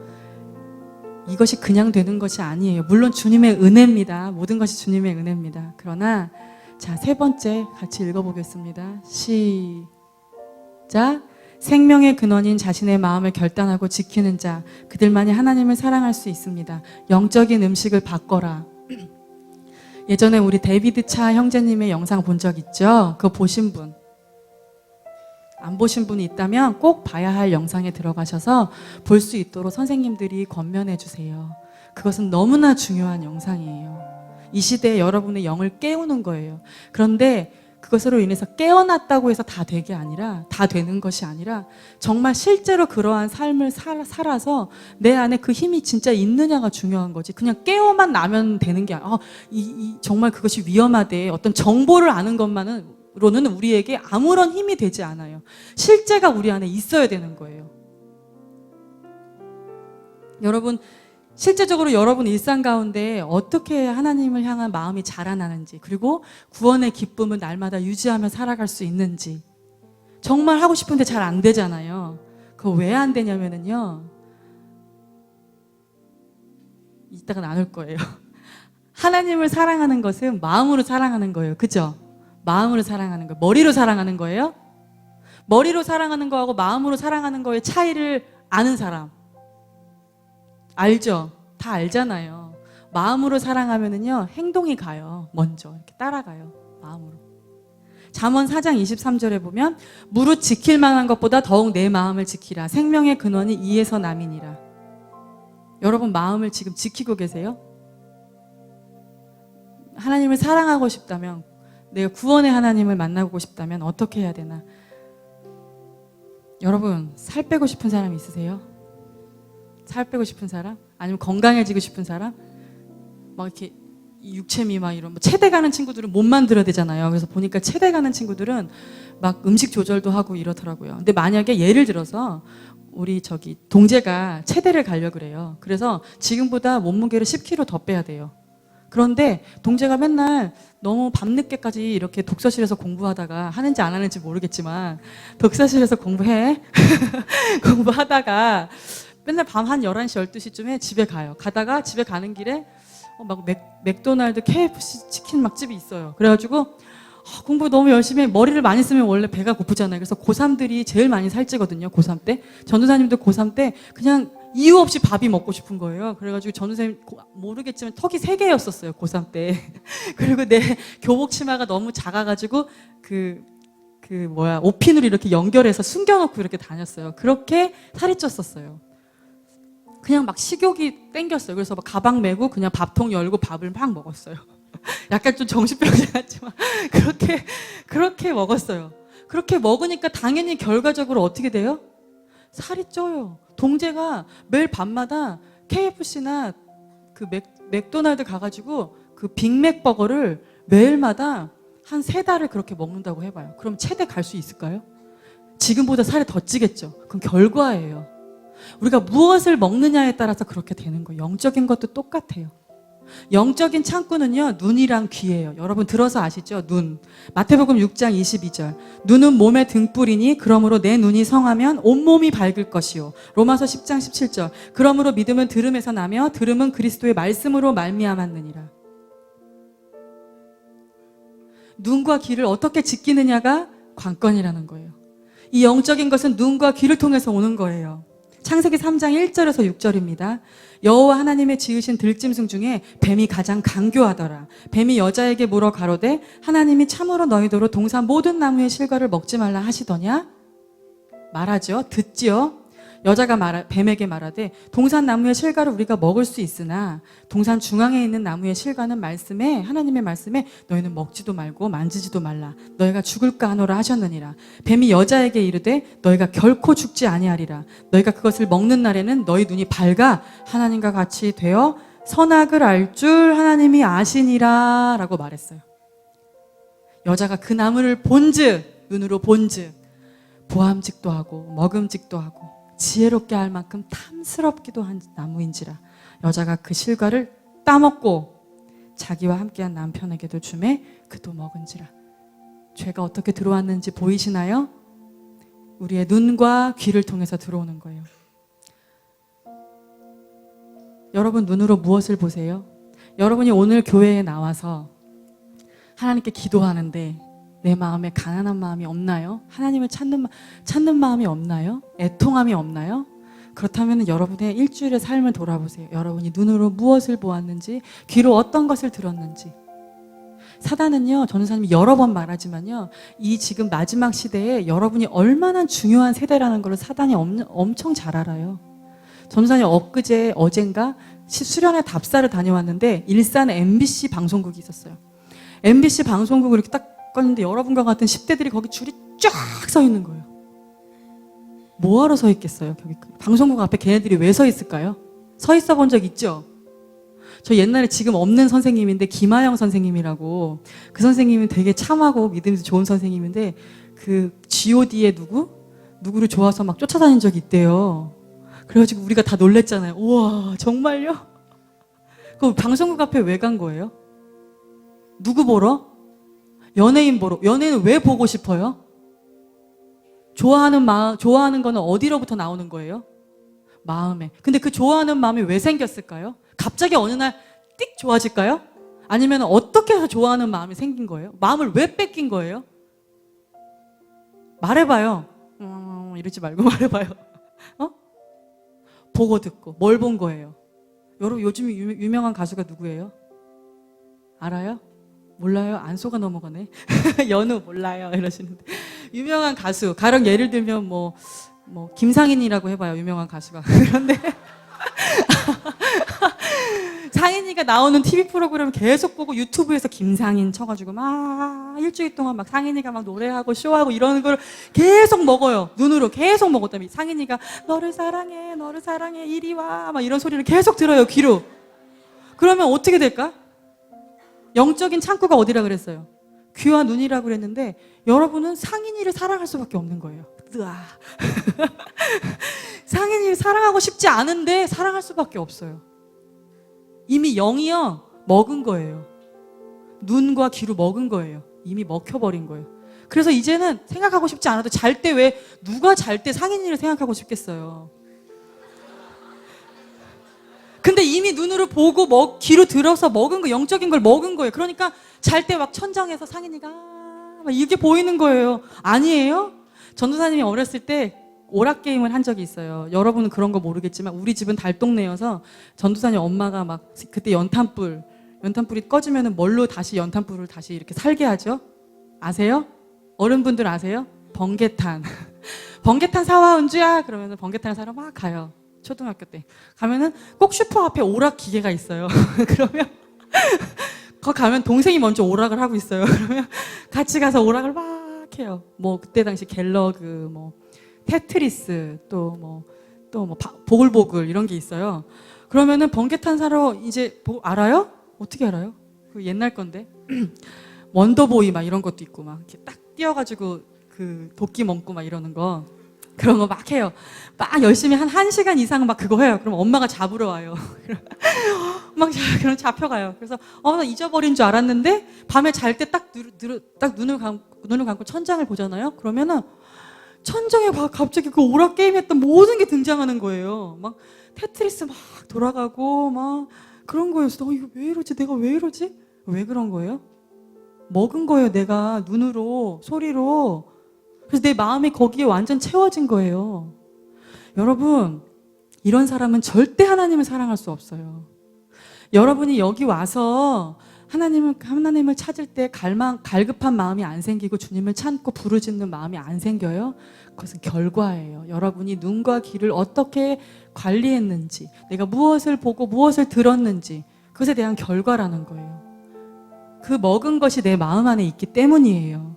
이것이 그냥 되는 것이 아니에요. 물론 주님의 은혜입니다. 모든 것이 주님의 은혜입니다. 그러나 자, 세 번째 같이 읽어보겠습니다. 시작. 생명의 근원인 자신의 마음을 결단하고 지키는 자, 그들만이 하나님을 사랑할 수 있습니다. 영적인 음식을 바꿔라. 예전에 우리 데이비드 차 형제님의 영상 본 적 있죠? 그거 보신 분, 안 보신 분이 있다면 꼭 봐야 할 영상에 들어가셔서 볼 수 있도록 선생님들이 권면해 주세요. 그것은 너무나 중요한 영상이에요. 이 시대에 여러분의 영을 깨우는 거예요. 그런데 그것으로 인해서 깨어났다고 해서 다 되는 것이 아니라 정말 실제로 그러한 삶을 살아서 내 안에 그 힘이 진짜 있느냐가 중요한 거지. 그냥 깨어만 나면 되는 게 아니라 정말 그것이 위험하대. 어떤 정보를 아는 것만으로는 우리에게 아무런 힘이 되지 않아요. 실제가 우리 안에 있어야 되는 거예요. 여러분, 실제적으로 여러분 일상 가운데 어떻게 하나님을 향한 마음이 자라나는지, 그리고 구원의 기쁨을 날마다 유지하며 살아갈 수 있는지, 정말 하고 싶은데 잘 안 되잖아요. 그거 왜 안 되냐면요, 이따가 나눌 거예요. 하나님을 사랑하는 것은 마음으로 사랑하는 거예요. 그죠? 마음으로 사랑하는 거예요. 머리로 사랑하는 거예요? 머리로 사랑하는 거하고 마음으로 사랑하는 거의 차이를 아는 사람 알죠? 다 알잖아요. 마음으로 사랑하면은요, 행동이 가요. 먼저 이렇게 따라가요. 마음으로. 잠언 4장 23절에 보면 무릇 지킬 만한 것보다 더욱 내 마음을 지키라. 생명의 근원이 이에서 남이니라. 여러분 마음을 지금 지키고 계세요? 하나님을 사랑하고 싶다면, 내가 구원의 하나님을 만나고 싶다면 어떻게 해야 되나? 여러분, 살 빼고 싶은 사람 있으세요? 살 빼고 싶은 사람? 아니면 건강해지고 싶은 사람? 막 이렇게 육체미 막 이런 체대 가는 친구들은 못 만들어야 되잖아요. 그래서 보니까 체대 가는 친구들은 막 음식 조절도 하고 이러더라고요. 근데 만약에 예를 들어서 우리 동재가 체대를 가려고 그래요. 그래서 지금보다 몸무게를 10kg 더 빼야 돼요. 그런데 동재가 맨날 너무 밤늦게까지 이렇게 독서실에서 공부하다가, 하는지 안 하는지 모르겠지만 독서실에서 공부해 공부하다가 맨날 밤 한 11시 12시쯤에 집에 가요. 가다가 집에 가는 길에 막 맥도날드, KFC 치킨 막 집이 있어요. 그래가지고 공부 너무 열심히 해. 머리를 많이 쓰면 원래 배가 고프잖아요. 그래서 고3들이 제일 많이 살찌거든요. 고3 때. 전도사님도 고3 때 그냥 이유 없이 밥이 먹고 싶은 거예요. 그래가지고 전도사님 모르겠지만 턱이 3개였었어요. 고3 때. 그리고 내 교복 치마가 너무 작아가지고 옷핀으로 이렇게 연결해서 숨겨놓고 이렇게 다녔어요. 그렇게 살이 ጭ었었어요. 그냥 막 식욕이 땡겼어요. 그래서 막 가방 메고 그냥 밥통 열고 밥을 막 먹었어요. 약간 좀 정신병자 같지만 그렇게 먹었어요. 그렇게 먹으니까 당연히 결과적으로 어떻게 돼요? 살이 쪄요. 동재가 매일 밤마다 KFC나 그 맥도날드 가가지고 그 빅맥버거를 매일마다 한 3달을 그렇게 먹는다고 해봐요. 그럼 체대 갈 수 있을까요? 지금보다 살이 더 찌겠죠. 그건 결과예요. 우리가 무엇을 먹느냐에 따라서 그렇게 되는 거예요. 영적인 것도 똑같아요. 영적인 창구는요, 눈이랑 귀예요. 여러분 들어서 아시죠? 눈. 마태복음 6장 22절. 눈은 몸의 등불이니 그러므로 내 눈이 성하면 온몸이 밝을 것이요. 로마서 10장 17절. 그러므로 믿음은 들음에서 나며 들음은 그리스도의 말씀으로 말미암았느니라. 눈과 귀를 어떻게 지키느냐가 관건이라는 거예요. 이 영적인 것은 눈과 귀를 통해서 오는 거예요. 창세기 3장 1절에서 6절입니다. 여호와 하나님의 지으신 들짐승 중에 뱀이 가장 강교하더라. 뱀이 여자에게 물어 가로되 하나님이 참으로 너희더러 동산 모든 나무의 실과를 먹지 말라 하시더냐? 말하죠. 듣지요. 여자가 뱀에게 말하되 동산 나무의 실과를 우리가 먹을 수 있으나 동산 중앙에 있는 나무의 실과는 말씀에 하나님의 말씀에 너희는 먹지도 말고 만지지도 말라 너희가 죽을까 하노라 하셨느니라. 뱀이 여자에게 이르되 너희가 결코 죽지 아니하리라. 너희가 그것을 먹는 날에는 너희 눈이 밝아 하나님과 같이 되어 선악을 알 줄 하나님이 아시니라 라고 말했어요. 여자가 그 나무를 본즉 눈으로 본즉 보암직도 하고 먹음직도 하고 지혜롭게 할 만큼 탐스럽기도 한 나무인지라. 여자가 그 실과를 따먹고 자기와 함께한 남편에게도 주매 그도 먹은지라. 죄가 어떻게 들어왔는지 보이시나요? 우리의 눈과 귀를 통해서 들어오는 거예요. 여러분 눈으로 무엇을 보세요? 여러분이 오늘 교회에 나와서 하나님께 기도하는데 내 마음에 가난한 마음이 없나요? 하나님을 찾는 마음이 없나요? 애통함이 없나요? 그렇다면 여러분의 일주일의 삶을 돌아보세요. 여러분이 눈으로 무엇을 보았는지, 귀로 어떤 것을 들었는지. 사단은요, 전도사님이 여러 번 말하지만요, 이 지금 마지막 시대에 여러분이 얼마나 중요한 세대라는 걸 사단이 엄청 잘 알아요. 전도사님 어젠가 수련회 답사를 다녀왔는데 일산 MBC 방송국이 있었어요. MBC 방송국을 이렇게 딱 껐는데 여러분과 같은 10대들이 거기 줄이 쫙 서 있는 거예요. 뭐하러 서 있겠어요? 거기 방송국 앞에 걔네들이 왜 서 있을까요? 서 있어 본 적 있죠? 저 옛날에 지금 없는 선생님인데 김하영 선생님이라고, 그 선생님은 되게 참하고 믿음이 좋은 선생님인데 그 G.O.D의 누구를 좋아서 막 쫓아다닌 적이 있대요. 그래가지고 우리가 다 놀랬잖아요. 우와 정말요? 그 방송국 앞에 왜 간 거예요? 누구 보러? 연예인 보러. 연예인은 왜 보고 싶어요? 좋아하는 거는 어디로부터 나오는 거예요? 마음에. 근데 그 좋아하는 마음이 왜 생겼을까요? 갑자기 어느 날 띡 좋아질까요? 아니면 어떻게 해서 좋아하는 마음이 생긴 거예요? 마음을 왜 뺏긴 거예요? 말해봐요. 이러지 말고 말해봐요. 보고 듣고. 뭘 본 거예요? 여러분 요즘 유명한 가수가 누구예요? 알아요? 몰라요? 안 속아 넘어가네. 연우 몰라요 이러시는데. 유명한 가수, 가령 예를 들면 뭐 김상인이라고 해봐요. 유명한 가수가. 그런데 상인이가 나오는 TV 프로그램을 계속 보고 유튜브에서 김상인 쳐가지고 막 일주일 동안 막 상인이가 막 노래하고 쇼하고 이러는 걸 계속 먹어요. 눈으로 계속 먹었다며. 상인이가 너를 사랑해 이리 와 막 이런 소리를 계속 들어요. 귀로. 그러면 어떻게 될까? 영적인 창구가 어디라 그랬어요? 귀와 눈이라고 그랬는데 여러분은 상인이를 사랑할 수밖에 없는 거예요. 상인이를 사랑하고 싶지 않은데 사랑할 수밖에 없어요. 이미 영이요 먹은 거예요. 눈과 귀로 먹은 거예요. 이미 먹혀버린 거예요. 그래서 이제는 생각하고 싶지 않아도 잘 때 왜 누가 잘 때 상인이를 생각하고 싶겠어요. 근데 이미 눈으로 보고 귀로 들어서 먹은 거, 영적인 걸 먹은 거예요. 그러니까 잘 때 막 천장에서 상인이가 막 이렇게 보이는 거예요. 아니에요? 전도사님이 어렸을 때 오락게임을 한 적이 있어요. 여러분은 그런 거 모르겠지만 우리 집은 달동네여서 전도사님 엄마가 막 그때 연탄불이 꺼지면은 뭘로 다시 연탄불을 다시 이렇게 살게 하죠? 아세요? 어른분들 아세요? 번개탄. 번개탄 사와 은주야. 그러면은 번개탄을 사러 막 가요. 초등학교 때 가면은 꼭 슈퍼 앞에 오락 기계가 있어요. 그러면 거기 가면 동생이 먼저 오락을 하고 있어요. 그러면 같이 가서 오락을 막 해요. 뭐 그때 당시 갤러그, 뭐 테트리스, 또 보글보글 이런 게 있어요. 그러면은 번개탄 사러 이제 알아요? 어떻게 알아요? 그 옛날 건데 원더보이 막 이런 것도 있고 막 이렇게 딱 뛰어가지고 그 도끼 먹고 막 이러는 거. 그런 거 막 해요. 막 열심히 한 1시간 이상 막 그거 해요. 그럼 엄마가 잡으러 와요. 그럼 잡혀가요. 그래서 나 잊어버린 줄 알았는데 밤에 잘 때 딱 눈을 감고 천장을 보잖아요. 그러면은 천장에 갑자기 그 오락 게임 했던 모든 게 등장하는 거예요. 막 테트리스 막 돌아가고 막 그런 거였어. 이거 왜 이러지? 내가 왜 이러지? 왜 그런 거예요? 먹은 거예요. 내가 눈으로, 소리로. 그래서 내 마음이 거기에 완전 채워진 거예요. 여러분, 이런 사람은 절대 하나님을 사랑할 수 없어요. 여러분이 여기 와서 하나님을 찾을 때 갈급한 마음이 안 생기고 주님을 찾고 부르짖는 마음이 안 생겨요? 그것은 결과예요. 여러분이 눈과 귀를 어떻게 관리했는지, 내가 무엇을 보고 무엇을 들었는지, 그것에 대한 결과라는 거예요. 그 먹은 것이 내 마음 안에 있기 때문이에요.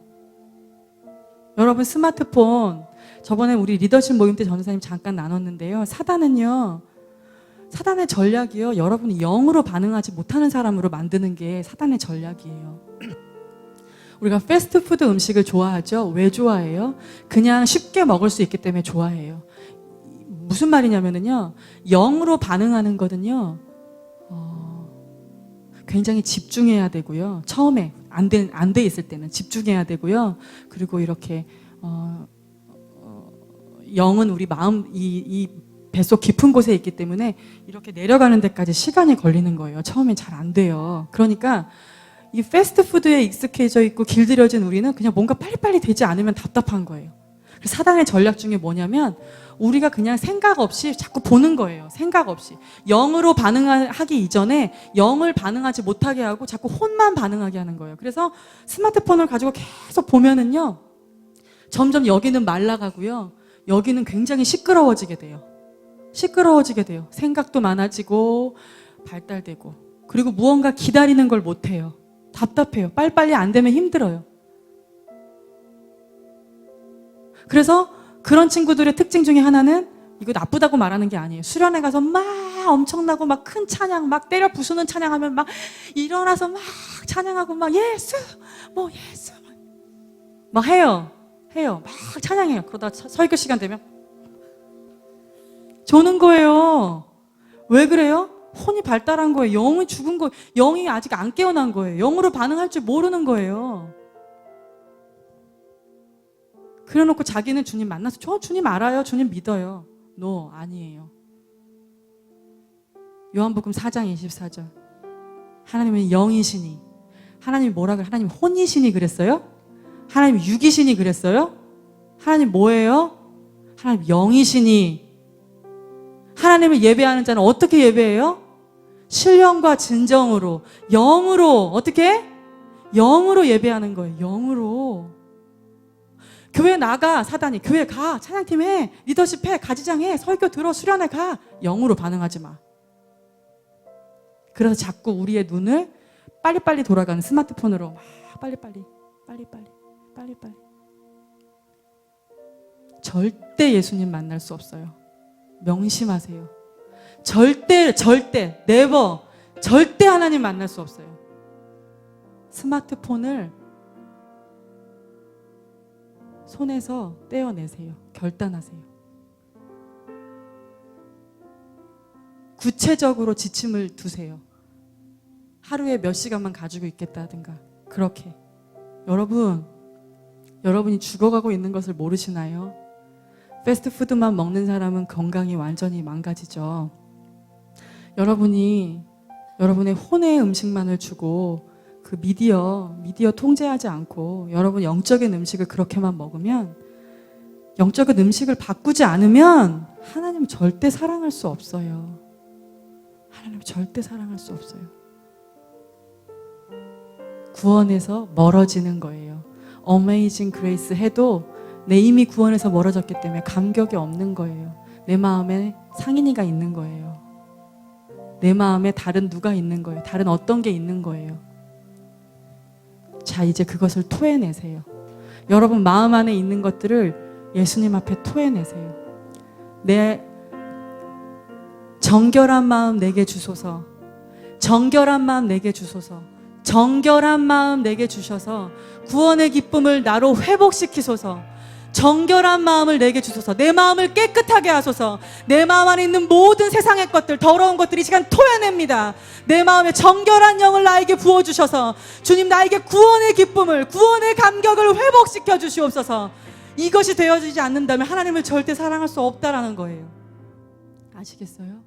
여러분, 스마트폰, 저번에 우리 리더십 모임 때 전도사님 잠깐 나눴는데요. 사단의 전략이요. 여러분이 영으로 반응하지 못하는 사람으로 만드는 게 사단의 전략이에요. 우리가 패스트푸드 음식을 좋아하죠. 왜 좋아해요? 그냥 쉽게 먹을 수 있기 때문에 좋아해요. 무슨 말이냐면요. 영으로 반응하는 거는요. 굉장히 집중해야 되고요. 처음에 안 돼 있을 때는 집중해야 되고요. 그리고 이렇게 영은 우리 마음 이 뱃속 깊은 곳에 있기 때문에 이렇게 내려가는 데까지 시간이 걸리는 거예요. 처음엔 잘 안 돼요. 그러니까 이 패스트푸드에 익숙해져 있고 길들여진 우리는 그냥 뭔가 빨리빨리 되지 않으면 답답한 거예요. 사단의 전략 중에 뭐냐면 우리가 그냥 생각 없이 자꾸 보는 거예요. 생각 없이. 영으로 반응하기 이전에 영을 반응하지 못하게 하고 자꾸 혼만 반응하게 하는 거예요. 그래서 스마트폰을 가지고 계속 보면은요. 점점 여기는 말라가고요. 여기는 굉장히 시끄러워지게 돼요. 생각도 많아지고 발달되고, 그리고 무언가 기다리는 걸 못해요. 답답해요. 빨리빨리 안 되면 힘들어요. 그래서 그런 친구들의 특징 중에 하나는, 이거 나쁘다고 말하는 게 아니에요. 수련회 가서 막 엄청나고 막 큰 찬양, 막 때려 부수는 찬양하면 막 일어나서 막 찬양하고 막 예수, 예수 막 해요. 막 찬양해요. 그러다 설교 시간 되면 조는 거예요. 왜 그래요? 혼이 발달한 거예요. 영이 죽은 거예요. 영이 아직 안 깨어난 거예요. 영으로 반응할 줄 모르는 거예요. 그래놓고 자기는 주님 만나서 저 주님 알아요. 주님 믿어요. 아니에요. 요한복음 4장 24절. 하나님은 영이시니. 하나님이 뭐라 그래? 하나님 혼이시니 그랬어요? 하나님 육이시니 그랬어요? 하나님 뭐예요? 하나님 영이시니. 하나님을 예배하는 자는 어떻게 예배해요? 신령과 진정으로, 영으로. 어떻게? 영으로 예배하는 거예요. 영으로. 교회 나가. 사단이 교회 가, 찬양팀 해, 리더십 해, 가지장 해, 설교 들어, 수련회 가. 영으로 반응하지 마. 그래서 자꾸 우리의 눈을 빨리빨리 돌아가는 스마트폰으로 막 빨리빨리. 절대 예수님 만날 수 없어요. 명심하세요. 절대 네버, 절대 하나님 만날 수 없어요. 스마트폰을 손에서 떼어내세요. 결단하세요. 구체적으로 지침을 두세요. 하루에 몇 시간만 가지고 있겠다든가. 그렇게. 여러분이 죽어가고 있는 것을 모르시나요? 패스트푸드만 먹는 사람은 건강이 완전히 망가지죠. 여러분이 여러분의 혼의 음식만을 주고 그 미디어 통제하지 않고 여러분 영적인 음식을 그렇게만 먹으면, 영적인 음식을 바꾸지 않으면 하나님 절대 사랑할 수 없어요. 하나님 절대 사랑할 수 없어요. 구원에서 멀어지는 거예요. 어메이징 그레이스 해도 내 이미 구원에서 멀어졌기 때문에 감격이 없는 거예요. 내 마음에 상인이가 있는 거예요. 내 마음에 다른 누가 있는 거예요. 다른 어떤 게 있는 거예요. 자, 이제 그것을 토해내세요. 여러분 마음 안에 있는 것들을 예수님 앞에 토해내세요. 내 정결한 마음 내게 주소서. 정결한 마음 내게 주소서. 정결한 마음 내게 주셔서 구원의 기쁨을 나로 회복시키소서. 정결한 마음을 내게 주소서. 내 마음을 깨끗하게 하소서. 내 마음 안에 있는 모든 세상의 것들, 더러운 것들 이 시간 토해냅니다. 내 마음에 정결한 영을 나에게 부어주셔서 주님 나에게 구원의 기쁨을, 구원의 감격을 회복시켜 주시옵소서. 이것이 되어지지 않는다면 하나님을 절대 사랑할 수 없다라는 거예요. 아시겠어요?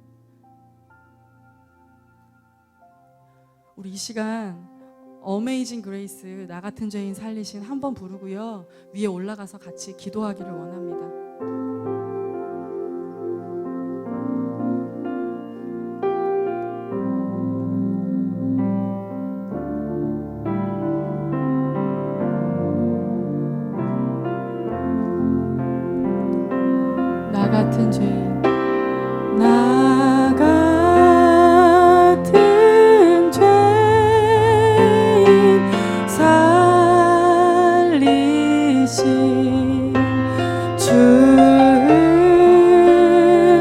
우리 이 시간 어메이징 그레이스, 나 같은 죄인 살리신 한번 부르고요. 위에 올라가서 같이 기도하기를 원합니다. 같은 죄인 나 같은 죄인 살리신 주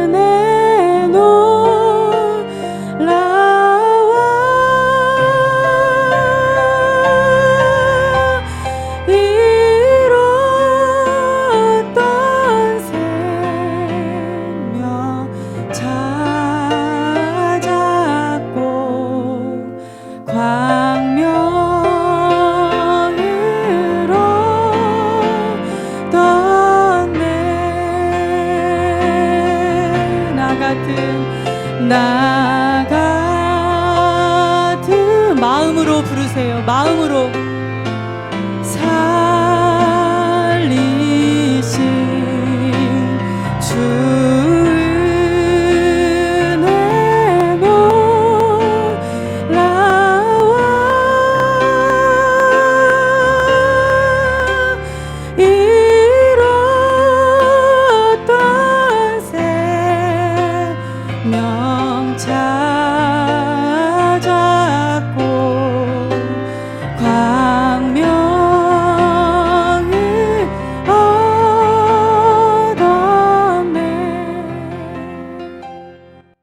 은혜 놀라워 잃었던 생명 찾았고 광명으로 떴네 나 같은 마음으로 부르세요. 마음으로